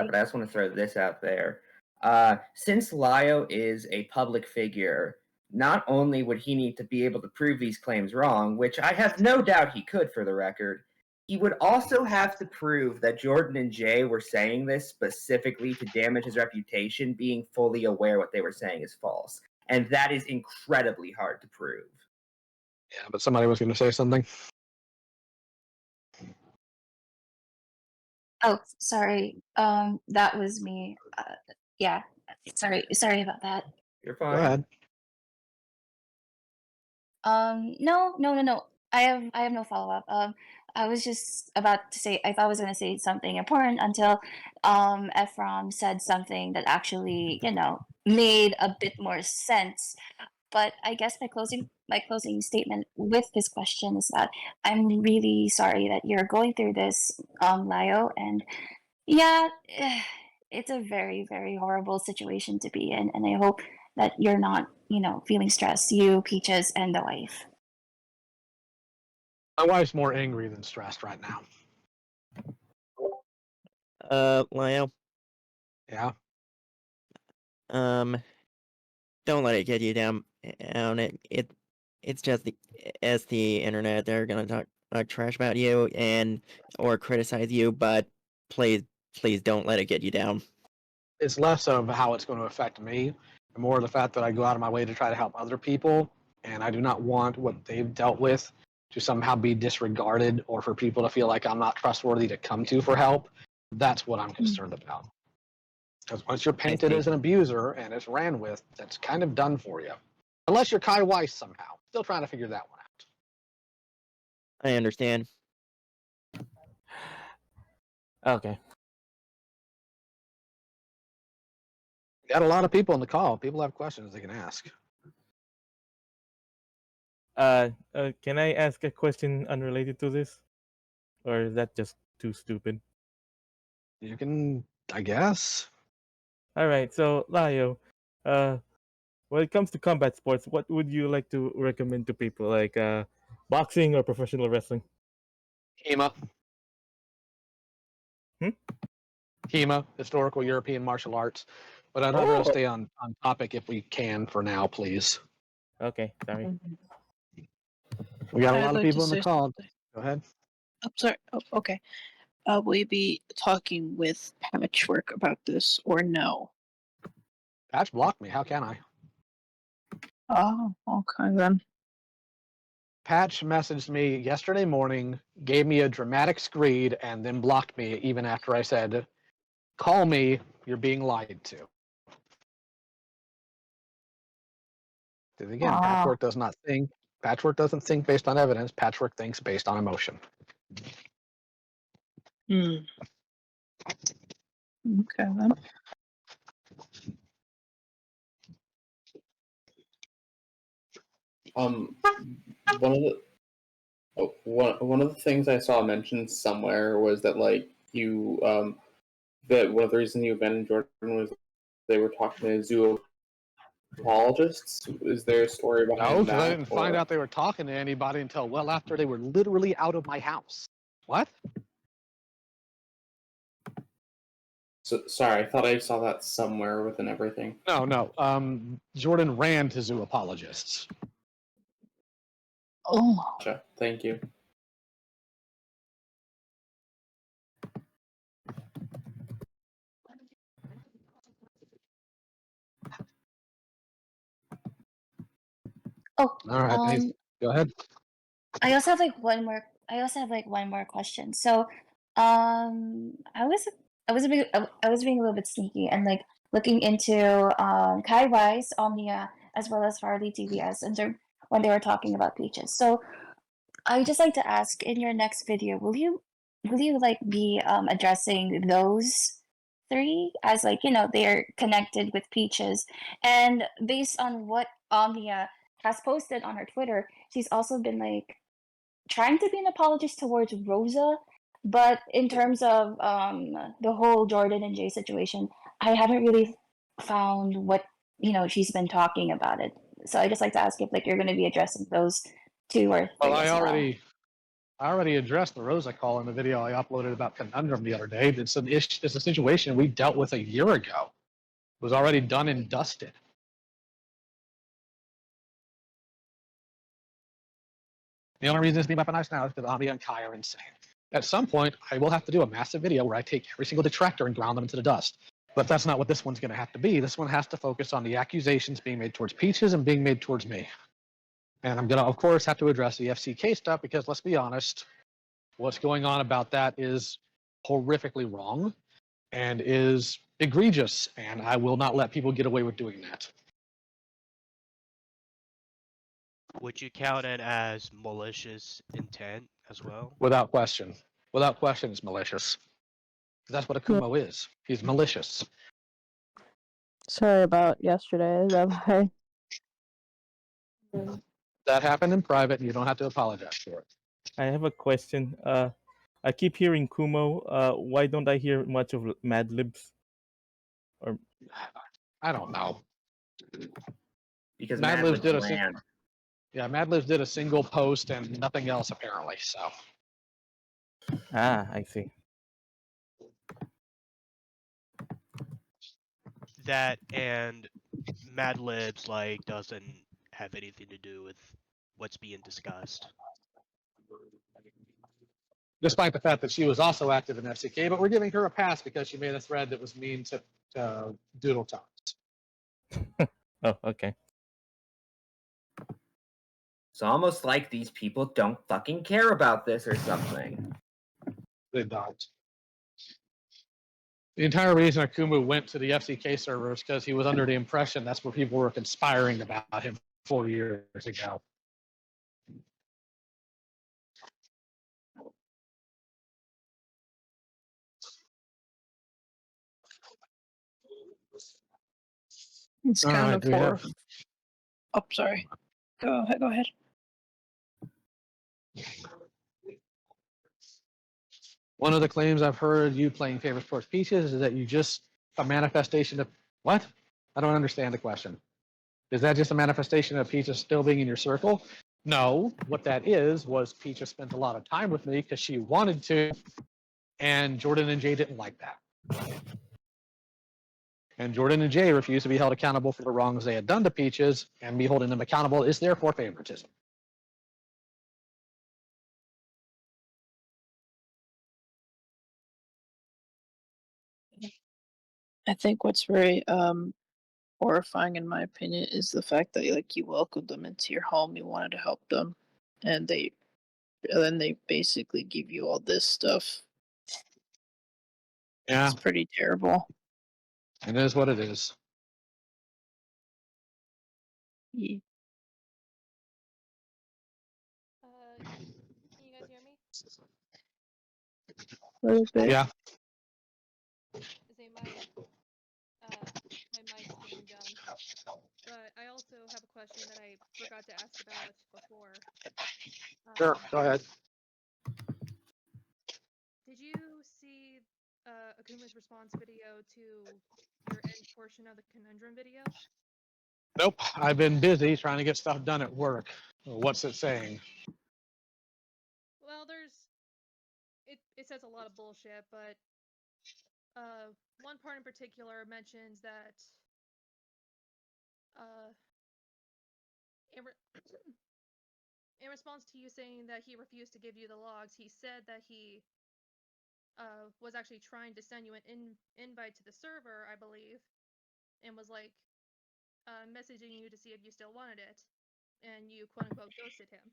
but I also want to throw this out there. Since Lio is a public figure, not only would he need to be able to prove these claims wrong, which I have no doubt he could for the record, he would also have to prove that Jordan and Jay were saying this specifically to damage his reputation, being fully aware what they were saying is false. And that is incredibly hard to prove. Yeah, but somebody was going to say something. Oh, sorry. That was me. Yeah. Sorry about that. You're Go fine. ahead. No. I have no follow-up. I was just about to say, I thought I was gonna say something important until Ephraim said something that actually, made a bit more sense. But I guess my closing statement with this question is that I'm really sorry that you're going through this, Lio, and yeah, it's a very, very horrible situation to be in, and I hope that you're not, feeling stressed, you, Peaches, and the wife. My wife's more angry than stressed right now. Lyle, Yeah. don't let it get you down. It's just the internet. They're gonna talk trash about you or criticize you, but please don't let it get you down. It's less of how it's going to affect me, and more of the fact that I go out of my way to try to help other people, and I do not want what they've dealt with to somehow be disregarded, or for people to feel like I'm not trustworthy to come to for help. That's what I'm concerned about. Because once you're painted as an abuser and it's ran with, that's kind of done for you. Unless you're Kai Weiss somehow. Still trying to figure that one out. I understand. Okay. Got a lot of people on the call. People have questions they can ask. Can I ask a question unrelated to this? Or is that just too stupid? You can, I guess. Alright, so Lio, when it comes to combat sports, what would you like to recommend to people? Like boxing or professional wrestling? HEMA. Hmm? HEMA, Historical European Martial Arts. But I'd rather stay on topic if we can for now, please. Okay, sorry. We got a I'd lot of like to people in the say call. something. Go ahead. I'm sorry. Oh, okay. Will you be talking with Patchwork about this or no? Patch blocked me. How can I? Oh, okay then. Patch messaged me yesterday morning, gave me a dramatic screed, and then blocked me even after I said, "Call me. You're being lied to." Because again, Patchwork does not think. Patchwork doesn't think based on evidence. Patchwork thinks based on emotion. Hmm. Okay then. One of the one of the things I saw mentioned somewhere was that like you that one of the reasons you abandoned Jordan was they were talking to zoologists. Is there a story No, behind because I that? didn't find or- out they were talking to anybody until well after they were literally out of my house. What? So, sorry, I thought I saw that somewhere within everything. No. Jordan ran to zoopologists. Oh. Gotcha. Thank you. Oh, All right, go ahead. I also have like one more. I also have like one more question. So, I was being a little bit sneaky and like looking into Kai Wise, Omnia, as well as Harley TVS, and when they were talking about Peaches. So, I just like to ask in your next video, will you like be addressing those three as like they are connected with Peaches, and based on what Omnia has posted on her Twitter, she's also been like trying to be an apologist towards Rosa, but in terms of the whole Jordan and Jay situation, I haven't really found what she's been talking about it. So I just like to ask if like you're going to be addressing those two or three Well, as well. I already addressed the Rosa call in the video I uploaded about Conundrum the other day. It's a situation we dealt with a year ago. It was already done and dusted. The only reason it's being weaponized now is because Omnia and Kai are insane. At some point, I will have to do a massive video where I take every single detractor and ground them into the dust. But that's not what this one's going to have to be. This one has to focus on the accusations being made towards Peaches and being made towards me. And I'm going to, of course, have to address the FCK stuff because, let's be honest, what's going on about that is horrifically wrong and is egregious. And I will not let people get away with doing that. Would you count it as malicious intent as well? Without question. Without question, it's malicious. That's what Akumo is. He's malicious. Sorry about yesterday. Is that okay? That happened in private, and you don't have to apologize for it. I have a question. I keep hearing Kumo. Why don't I hear much of Mad Libs? Or I don't know. Because Mad Mad Libs Libs did a bland. Yeah, Mad Libs did a single post and nothing else apparently. So I see. That and Mad Libs like doesn't have anything to do with what's being discussed. despite the fact that she was also active in FCK, but we're giving her a pass because she made a thread that was mean to Doodle Tones. Oh, okay. It's almost like these people don't fucking care about this or something. They don't. The entire reason Akumu went to the FCK server is because he was under the impression that's where people were conspiring about him 4 years ago. It's All kind right, of do we have- Oh, sorry. Go ahead. One of the claims I've heard you playing favorite sports Peaches is that you just a manifestation of what? I don't understand the question. Is that just a manifestation of Peaches still being in your circle? No, what that is was Peaches spent a lot of time with me because she wanted to, and Jordan and Jay didn't like that. And Jordan and Jay refused to be held accountable for the wrongs they had done to Peaches, and me holding them accountable is therefore favoritism. I think what's very horrifying in my opinion is the fact that like you welcomed them into your home, you wanted to help them, and then they basically give you all this stuff. Yeah, It's pretty terrible. it is what it is. Ye- Can you guys hear me? little bit. Yeah. Say my mic's being dumb. But I also have a question that I forgot to ask about before. Sure, go ahead. Did you see Akuma's response video to your end portion of the conundrum video? Nope, I've been busy trying to get stuff done at work. What's it saying? Well, it says a lot of bullshit, but one part in particular mentions that in response to you saying that he refused to give you the logs, he said that he was actually trying to send you an invite to the server, I believe, and was like messaging you to see if you still wanted it, and you quote unquote ghosted him.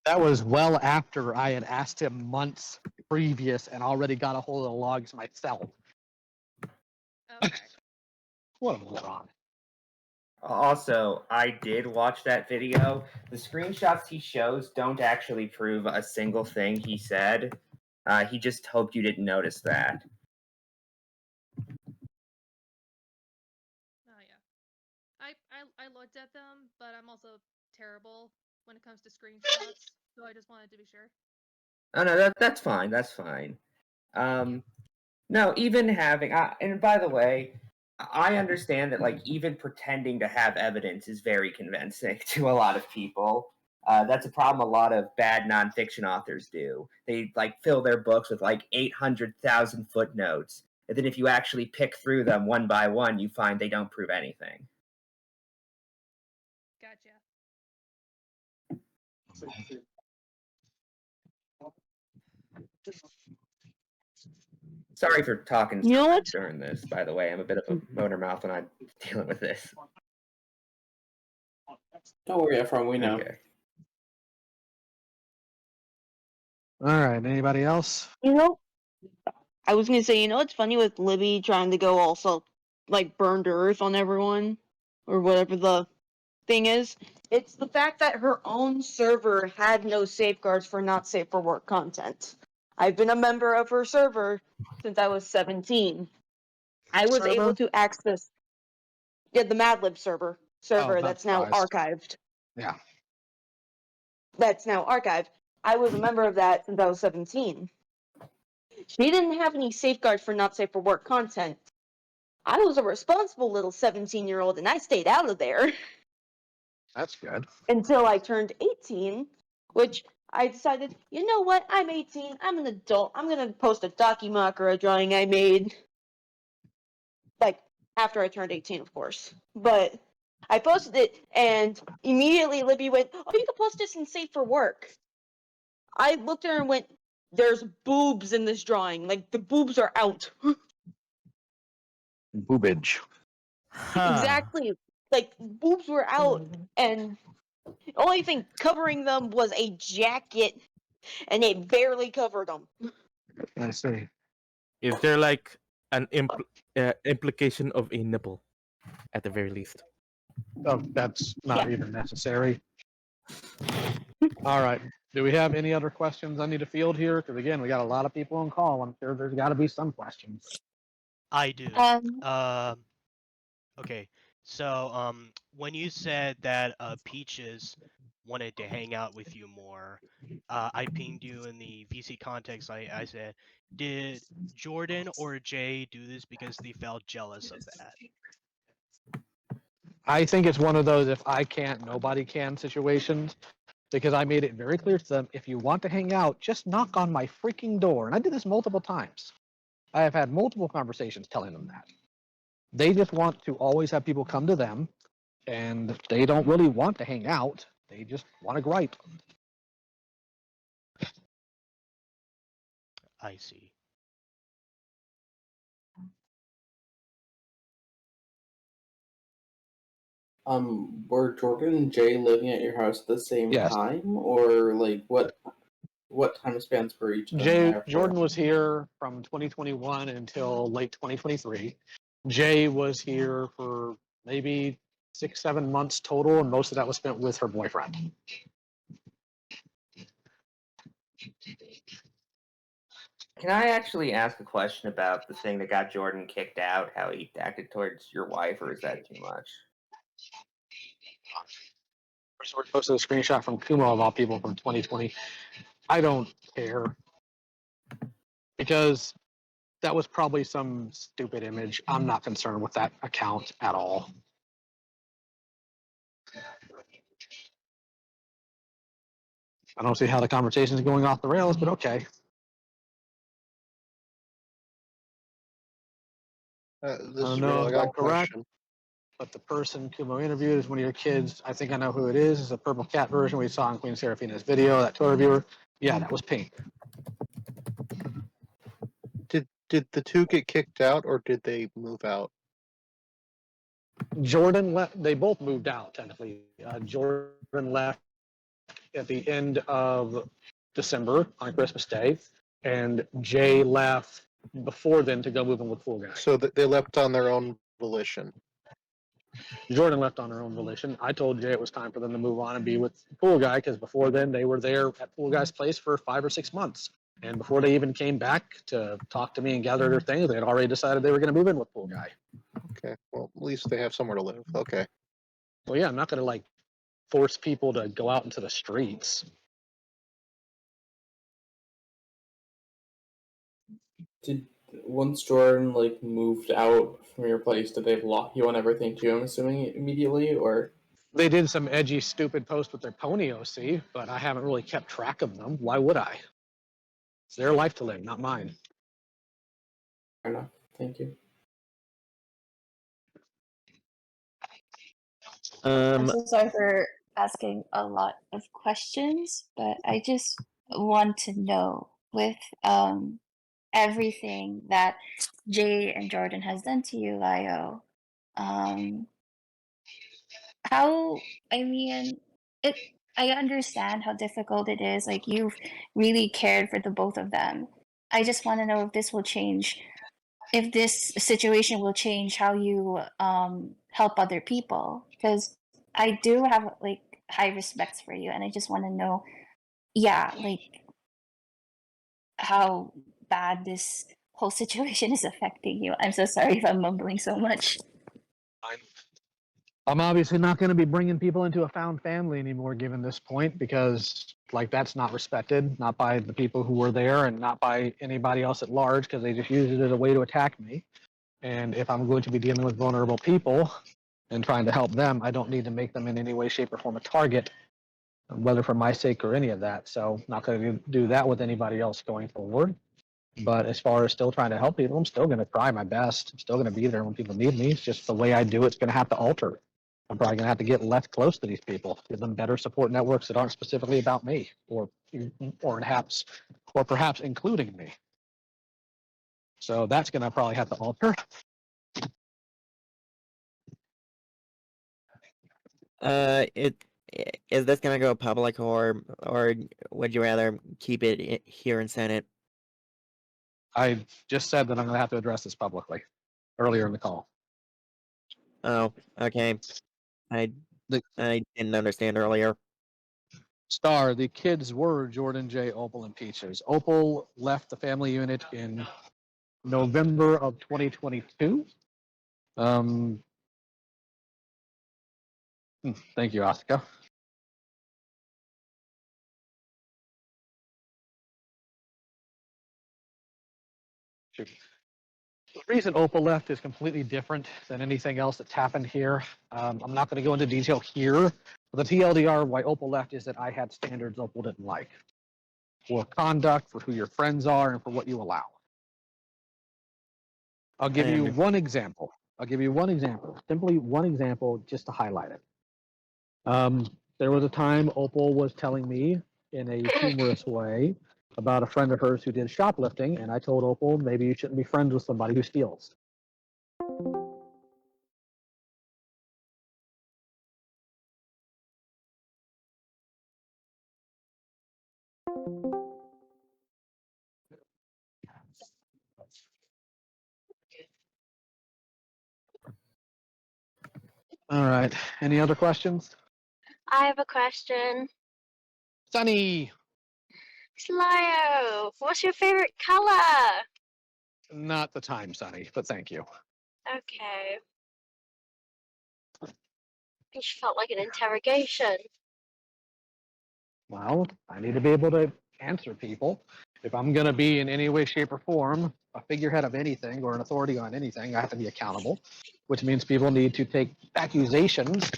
That was well after I had asked him months previous and already got a hold of the logs myself. Okay. What a moron. Also, I did watch that video. The screenshots he shows don't actually prove a single thing he said. He just hoped you didn't notice that. Oh yeah. I looked at them, but I'm also terrible when it comes to screenshots, so I just wanted to be sure. Oh no, that's fine. That's fine. No, even having and by the way, I understand that like even pretending to have evidence is very convincing to a lot of people. That's a problem a lot of bad nonfiction authors do. They like fill their books with like 800,000 footnotes, and then if you actually pick through them one by one, you find they don't prove anything. Gotcha. Sorry for talking You know so what? much during this, by the way. I'm a bit of a motor mouth when I'm dealing with this. Don't worry, Ephraim, we know. Okay. All right, anybody else? You know, I was gonna say, you know what's funny with Libby trying to go also like burn to earth on everyone or whatever the thing is? It's the fact that her own server had no safeguards for not safe for work content. I've been a member of her server since I was 17. I was able to access the Madlib server that's now archived. Yeah. That's now archived. I was a member of that since I was 17. She didn't have any safeguards for not safe for work content. I was a responsible little 17-year-old and I stayed out of there That's good. until I turned 18, which I decided, you know what, I'm 18, I'm an adult, I'm gonna post a Dakimakura drawing I made. Like, after I turned 18, of course. But I posted it, and immediately Libby went, oh, you can post this in Safe for Work. I looked at her and went, there's boobs in this drawing. Like, the boobs are out. Boobage. Exactly. Like, boobs were out, and the only thing covering them was a jacket, and it barely covered them. I see. Is there like an implication of a nipple, at the very least? Oh, that's not even necessary. All right. Do we have any other questions I need to field here? Because again, we got a lot of people on call. I'm sure there's got to be some questions. I do. Okay. So, when you said that Peaches wanted to hang out with you more, I pinged you in the VC context. I said, did Jordan or Jay do this because they felt jealous of that? I think it's one of those if I can't, nobody can situations. Because I made it very clear to them, if you want to hang out, just knock on my freaking door. And I did this multiple times. I have had multiple conversations telling them that. They just want to always have people come to them, and they don't really want to hang out. They just want to gripe. I see. Were Jordan and Jay living at your house at the same Yes. time, or like what time spans were each of them there for? Jordan was here from 2021 until late 2023. Jay was here for maybe 6-7 months total, and most of that was spent with her boyfriend. Can I actually ask a question about the thing that got Jordan kicked out, how he acted towards your wife, or is that too much? We posted a screenshot from Kumo of all people from 2020. I don't care, because that was probably some stupid image. I'm not concerned with that account at all. I don't see how the conversation is going off the rails, but okay. This I is don't know real. I if got a that's correct, question. but the person Kumo interviewed is one of your kids. I think I know who it is. It's a purple cat version we saw in Queen Seraphina's video, that tour reviewer. Yeah, that was pink. Did the two get kicked out, or did they move out? Jordan left. They both moved out, technically. Jordan left at the end of December on Christmas Day, and Jay left before then to go move in with Pool Guy. So they left on their own volition. Jordan left on her own volition. I told Jay it was time for them to move on and be with Pool Guy, because before then they were there at Pool Guy's place for 5 or 6 months. And before they even came back to talk to me and gather their things, they had already decided they were going to move in with Pool Guy. Okay, well, at least they have somewhere to live. Okay. Well, yeah, I'm not going to like force people to go out into the streets. Once Jordan like moved out from your place, did they lock you on everything too? I'm assuming immediately, or They did some edgy, stupid posts with their pony OC, but I haven't really kept track of them. Why would I? It's their life to live, not mine. fair enough. Thank you. I'm so sorry for asking a lot of questions, but I just want to know with everything that Jay and Jordan has done to you, Lio, how, I mean, it I understand how difficult it is. Like, you've really cared for the both of them. I just want to know if this will change, if this situation will change how you help other people, because I do have like high respects for you, and I just want to know, yeah, like how bad this whole situation is affecting you. I'm so sorry if I'm mumbling so much. I'm obviously not going to be bringing people into a found family anymore given this point, because like that's not respected, not by the people who were there and not by anybody else at large, because they just use it as a way to attack me. And if I'm going to be dealing with vulnerable people and trying to help them, I don't need to make them in any way, shape, or form a target, whether for my sake or any of that. So not going to do that with anybody else going forward. But as far as still trying to help people, I'm still going to try my best. I'm still going to be there when people need me. It's just the way I do it's going to have to alter. I'm probably going to have to get less close to these people, give them better support networks that aren't specifically about me, or perhaps including me. So that's going to probably have to alter. Is this gonna go public, or would you rather keep it here in Senate? I just said that I'm going to have to address this publicly earlier in the call. Oh, okay. I didn't understand earlier. Star, the kids were Jordan, Jay, Opal, and Peaches. Opal left the family unit in November of 2022. Thank you, Asuka. The reason Opal left is completely different than anything else that's happened here. I'm not going to go into detail here. But the TLDR why Opal left is that I had standards Opal didn't like for conduct, for who your friends are, and for what you allow. I'll give you one example. Simply one example, just to highlight it. There was a time Opal was telling me in a humorous way about a friend of hers who did shoplifting, and I told Opal, maybe you shouldn't be friends with somebody who steals. All right. Any other questions? I have a question. Sunny, Slyo, what's your favorite color? not the time, Sunny, but thank you. Okay. It felt like an interrogation. Well, I need to be able to answer people. If I'm going to be in any way, shape, or form a figurehead of anything or an authority on anything, I have to be accountable, which means people need to take accusations,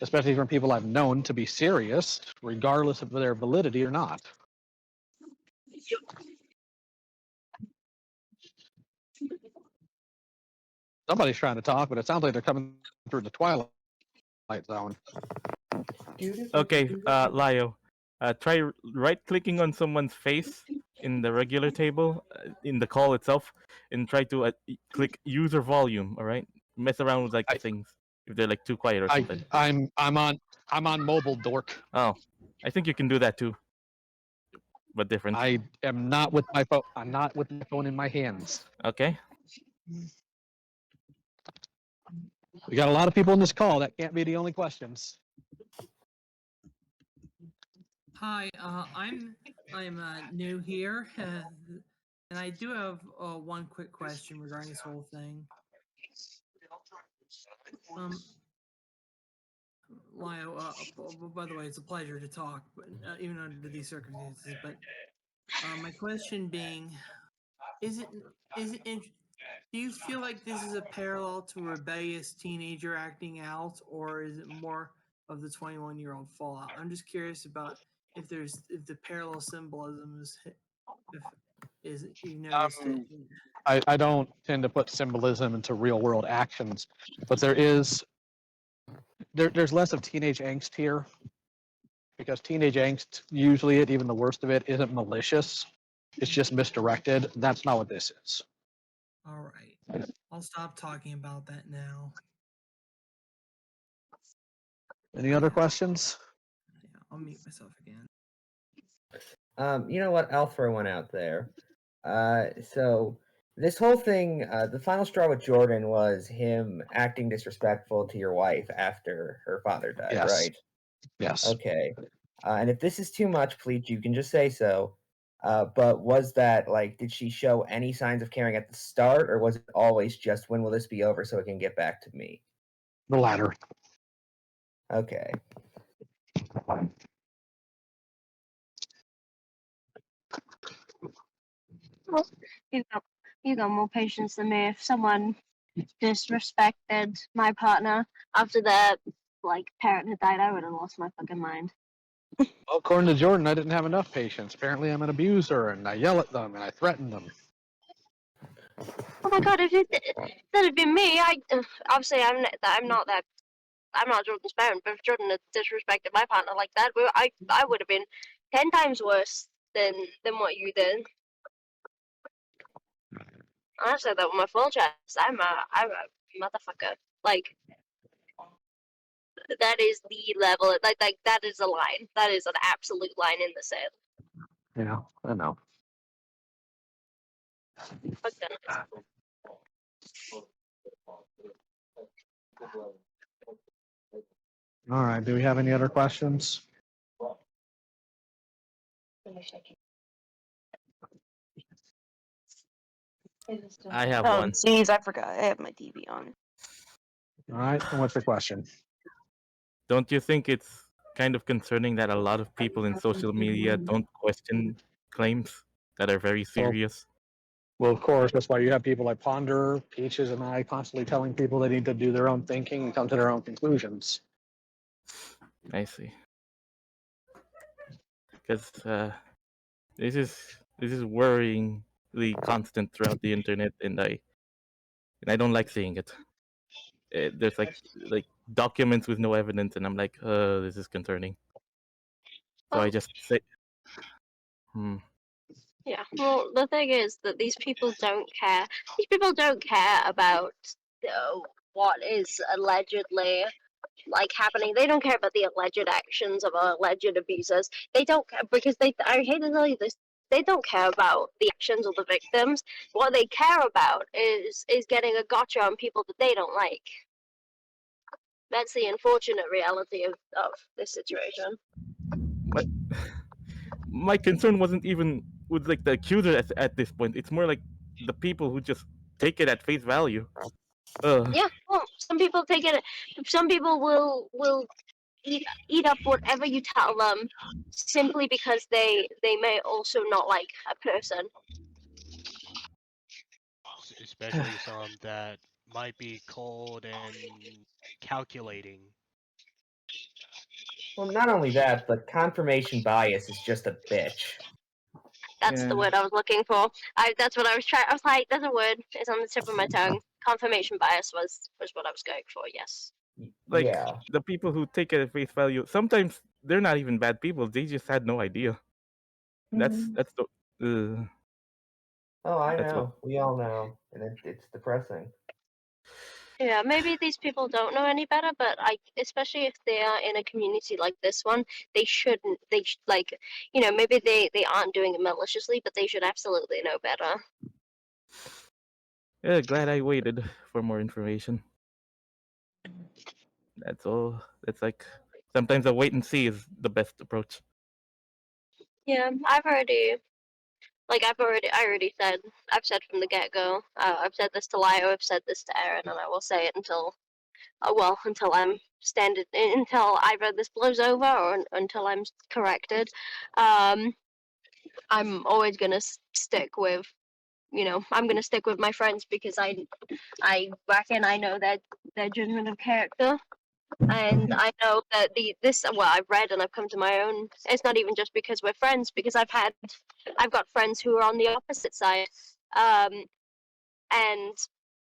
especially from people I've known, to be serious, regardless of their validity or not. Somebody's trying to talk, but it sounds like they're coming through the Twilight Zone. Okay, Lio, try right-clicking on someone's face in the regular table, in the call itself, and try to click user volume. All right, mess around with like the things if they're like too quiet or something. I'm on mobile, dork. Oh, I think you can do that too, but different. I am not with my phone. I'm not with my phone in my hands. Okay. We got a lot of people in this call. That can't be the only questions. Hi, I'm new here, and I do have one quick question regarding this whole thing. Lio, by the way, it's a pleasure to talk, but even under these circumstances. But my question being, do you feel like this is a parallel to a rebellious teenager acting out, or is it more of the 21-year-old fallout? I'm just curious about if the parallel symbolism is you noticed it. I don't tend to put symbolism into real world actions, but there's less of teenage angst here, because teenage angst, usually even the worst of it, isn't malicious. It's just misdirected. That's not what this is. All right, I'll stop talking about that now. Any other questions? Yeah, I'll mute myself again. You know what? I'll throw one out there. So this whole thing, the final straw with Jordan was him acting disrespectful to your wife after her father died, Yes. right? Yes. Okay. And if this is too much, please, you can just say so. But was that, like, did she show any signs of caring at the start, or was it always just, when will this be over so it can get back to me? The latter. Okay. Well, you got more patience than me. If someone disrespected my partner after their parent had died, I would have lost my fucking mind. Well, according to Jordan, I didn't have enough patience. Apparently, I'm an abuser, and I yell at them, and I threaten them. Oh my god! If that had been me, obviously I'm not Jordan's parent. But if Jordan had disrespected my partner like that, I would have been 10 times worse than what you did. I said that with my full chest. I'm a motherfucker. Like, that is the level. Like that is a line. That is an absolute line in the sand. Yeah, I know. Fuck that. All right. Do we have any other questions? I have Oh, one. jeez, I forgot. I have my TV on. All right. And what's the question? Don't you think it's kind of concerning that a lot of people in social media don't question claims that are very serious? Well, of course, that's why you have people like Ponder, Peaches, and I constantly telling people they need to do their own thinking and come to their own conclusions. I see. Because this is worryingly constant throughout the internet, and I don't like seeing it. There's like documents with no evidence, and I'm like, this is concerning. So I just say, Yeah. Well, the thing is that these people don't care. These people don't care about what is allegedly happening. They don't care about the alleged actions of alleged abusers. They don't care because I hate to tell you this. They don't care about the actions of the victims. What they care about is getting a gotcha on people that they don't like. That's the unfortunate reality of this situation. But my concern wasn't even with like the accuser at this point. It's more like the people who just take it at face value. Yeah, well, some people take it. Some people will eat up whatever you tell them, simply because they may also not like a person. Especially some that might be cold and calculating. Well, not only that, but confirmation bias is just a bitch. That's the word I was looking for. That's what I was trying. I was like, there's a word. It's on the tip of my tongue. Confirmation bias was what I was going for. Yes. Like Yeah. the people who take it at face value, sometimes they're not even bad people. They just had no idea. That's the. Oh, I That's what. know. We all know, and it's depressing. Yeah, maybe these people don't know any better, but especially if they are in a community like this one, they shouldn't. Like, maybe they aren't doing it maliciously, but they should absolutely know better. Yeah, glad I waited for more information. That's all. That's like sometimes a wait and see is the best approach. Yeah, I already said, I've said from the get-go, I've said this to Lio, I've said this to Aaron, and I will say it until until either this blows over or until I'm corrected. I'm always gonna stick with, I'm gonna stick with my friends because I reckon I know their judgment of character. And I know that I've read and I've come to my own. It's not even just because we're friends, because I've got friends who are on the opposite side, and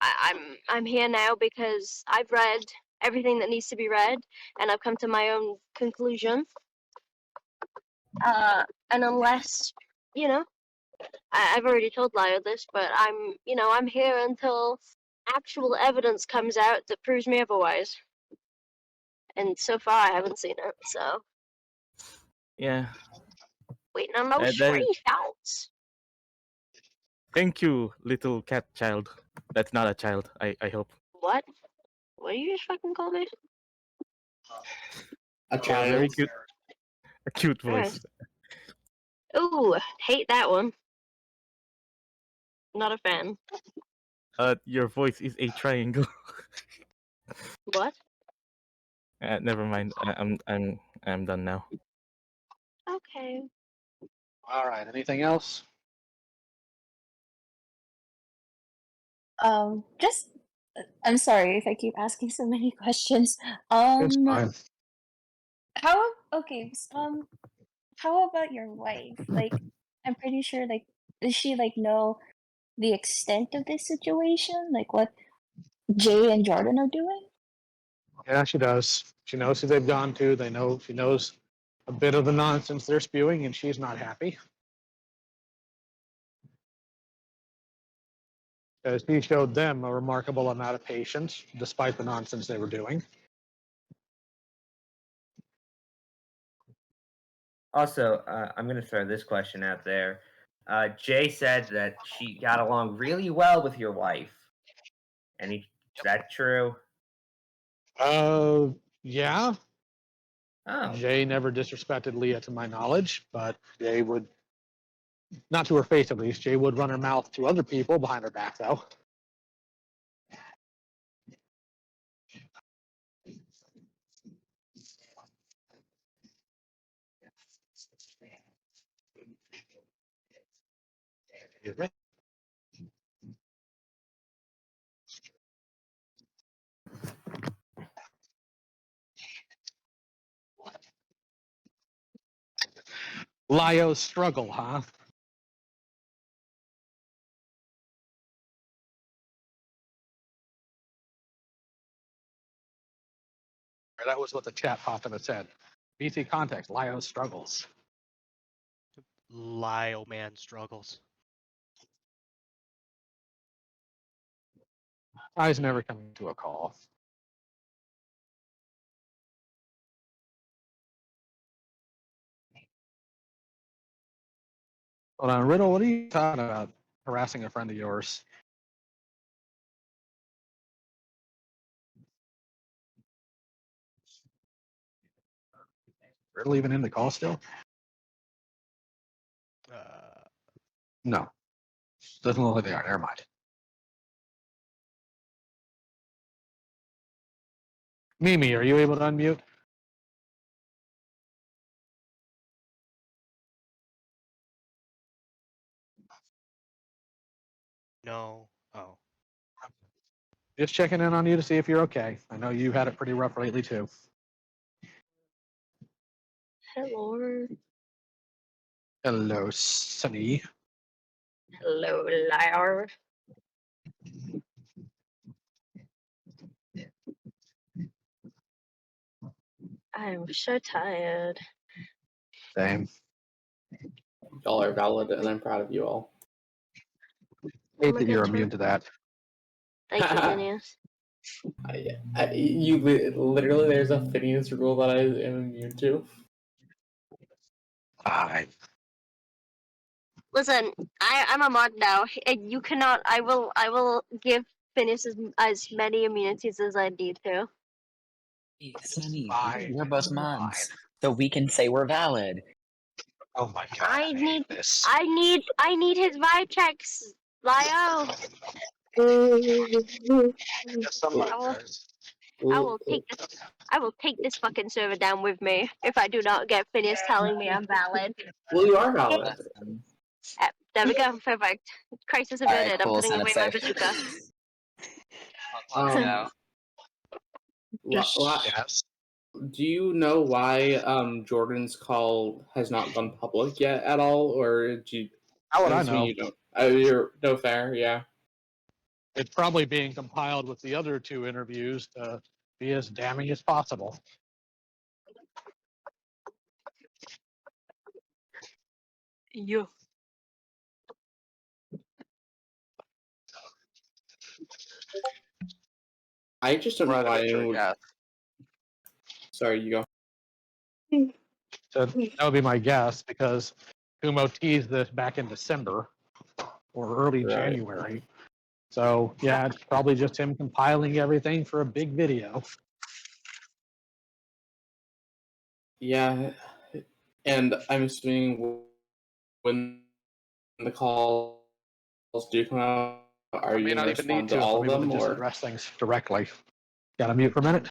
I'm here now because I've read everything that needs to be read, and I've come to my own conclusion. And unless, I've already told Lio this, but I'm here until actual evidence comes out that proves me otherwise. And so far, I haven't seen it. So Yeah. waiting on those screenshots. Thank you, little cat child. That's not a child. I hope. What? What did you just fucking call me? A Yeah, very child. cute. A cute Alright. voice. Ooh, hate that one. Not a fan. Your voice is a triangle. What? Never mind. I'm done now. Okay. All right. Anything else? Just I'm sorry if I keep asking so many questions. It's fine. How about your wife? Like, I'm pretty sure, like, does she like know the extent of this situation? Like what Jay and Jordan are doing? Yeah, she does. She knows who they've gone to. She knows a bit of the nonsense they're spewing, and she's not happy. Because he showed them a remarkable amount of patience, despite the nonsense they were doing. Also, I'm going to throw this question out there. Jay said that she got along really well with your wife. Is that true? Yeah. Oh. Jay never disrespected Leah to my knowledge, but Jay would, not to her face at least, Jay would run her mouth to other people behind her back, though. Excuse me. Lio's struggle, huh? That was what the chat popped in and said. BT context, Lio's struggles. Lio man struggles. I's never coming to a call. Hold on, Riddle, what are you talking about? Harassing a friend of yours? Riddle even in the call still? No. Doesn't look like they are. Never mind. Mimi, are you able to unmute? No. Oh. Just checking in on you to see if you're okay. I know you had it pretty rough lately too. Hello. Hello, Sunny. Hello, liar. I'm so tired. Same. Y'all are valid, and I'm proud of you all. Hate that you're immune to that. Thank you, Phineas. Literally, there's a Phineas rule that I am immune to. Listen, I'm a mod now. You cannot. I will give Phineas as many immunities as I need to. Sunny, we're both mods, so we can say we're valid. Oh my god! I need his vibe checks, Lio. I will take this fucking server down with me if I do not get Phineas telling me I'm valid. Well, you are valid. There we go. Perfect. Crisis Alright, averted. cool, I'm putting away my Sensei. bazooka. Yes. Do you know why Jordan's call has not gone public yet at all, or do you? How would I assuming know? You don't. You're no fair. Yeah. It's probably being compiled with the other two interviews to be as damning as possible. You. I just don't know why anyone would. Sorry, you go. So that would be my guess because Kumo teased this back in December or early Right. January. So yeah, it's probably just him compiling everything for a big video. Yeah, and I'm assuming when the calls do come out, are you May going not to even need respond to. to all Some of people them, can just or? address things directly. Got to mute for a minute.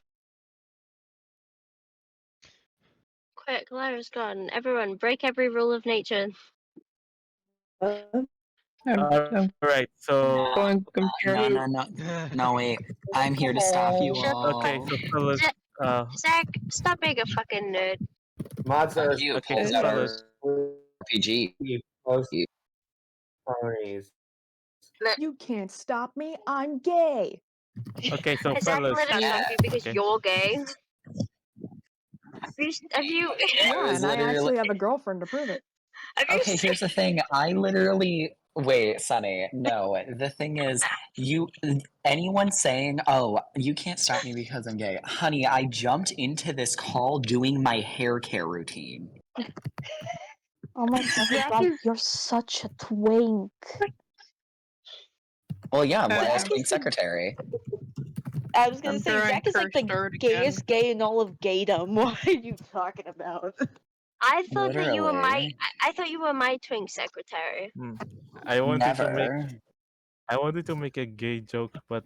Quick, Lyra's gone. Everyone, break every rule of nature. Alright, so No, wait. I'm here to stop you all. okay, so fellas, Zach, stop being a fucking nerd. Mods are You, okay, Paul so Zetter, fellas, RPG. ponies. You can't stop me. I'm gay. okay, so Zach fellas, let him stop you because okay. you're gay. Have you? Yeah, was and I actually literally- have a girlfriend to prove it. Okay, here's the thing. I literally wait, Sunny. No, the thing is, anyone saying, "Oh, you can't stop me because I'm gay," honey, I jumped into this call doing my hair care routine. Oh my god, you're such a twink. Well, yeah, Zach last is being the- secretary. I was gonna I'm say throwing Zach is like the cursed gayest gay in all of gaydom. What are you talking about? I thought that you were my. Literally. I thought you were my twink secretary. I wanted to make Never. I wanted to make a gay joke, but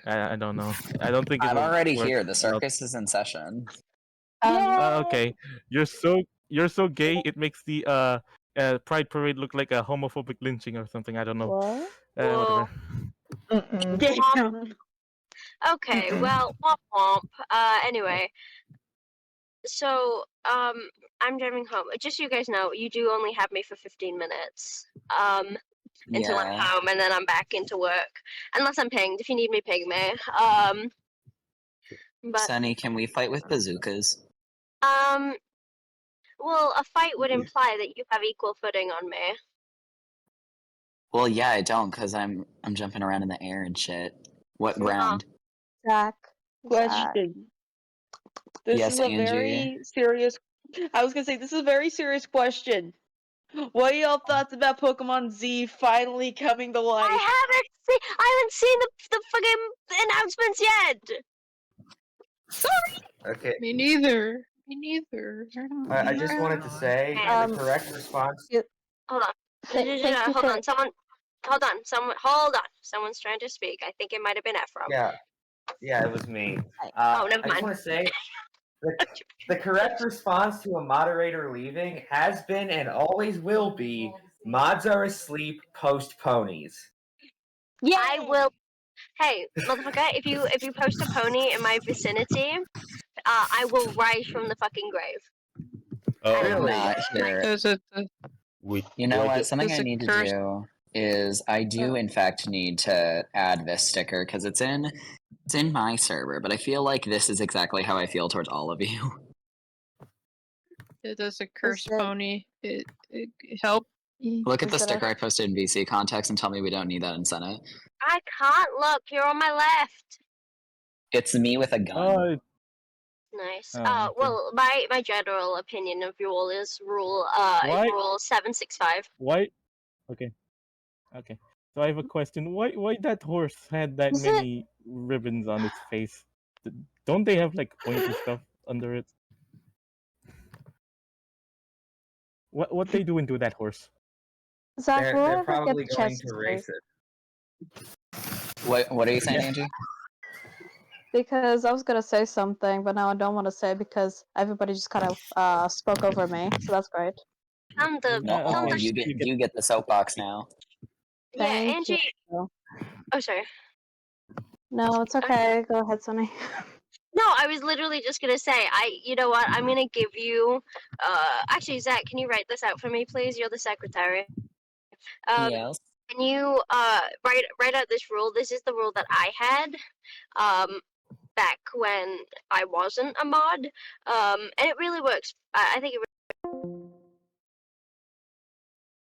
I don't know. I don't think I'm it'll already work here. The out. circus is in session. Okay, you're so gay. It makes the Pride Parade look like a homophobic lynching or something. I don't know. What? Whatever. Okay, well, womp womp. Anyway, so I'm driving home. Just so you guys know, you do only have me for 15 minutes. Until I'm Yeah. home, and then I'm back into work. Unless I'm pinged. If you need me, ping me. But Sunny, can we fight with bazookas? well, a fight would imply that you have equal footing on me. Well, yeah, I don't, cause I'm jumping around in the air and shit. What ground? Zach. Question. This Yes, is a Angie. very serious. I was gonna say this is a very serious question. What are y'all thoughts about Pokemon Z finally coming to life? I haven't seen the fucking announcements yet. Okay. Me neither. Me neither. I just wanted to say the correct response. Hold on. Thank you Hold for- on. Someone's trying to speak. I think it might have been Ephraim. Yeah, it was me. Oh, never I just mind. want to say the correct response to a moderator leaving has been and always will be mods are asleep, post ponies. Yeah, I will. Hey, motherfucker! If you post a pony in my vicinity, I will rise from the fucking grave. Oh, Really? not here. You know what? Something I need to do is I do in fact need to add this sticker because it's in my server, but I feel like this is exactly how I feel towards all of you. It does a curse pony. It help. Look at the sticker I posted in VC context and tell me we don't need that in Senate. I can't look. You're on my left. It's me with a gun. Nice. Oh, okay. Well, my general opinion of rule is rule Why- rule 765. Why? Okay. So I have a question. Why that horse had that many ribbons on its face? Don't they have like pointy stuff under it? What they doing to that horse? Zach, will They're ever probably get going chest to race it. What are you saying, Angie? Because I was gonna say something, but now I don't want to say because everybody just kind of spoke over me, so that's great. You get the soapbox now. Yeah, Thank Angie. you. Oh, sorry. No, it's okay. Go ahead, Sunny. No, I was literally just gonna say, you know what? I'm gonna give you. Actually, Zach, can you write this out for me, please? You're the secretary. Yes. Can you write out this rule? This is the rule that I had. Back when I wasn't a mod, and it really works. I think it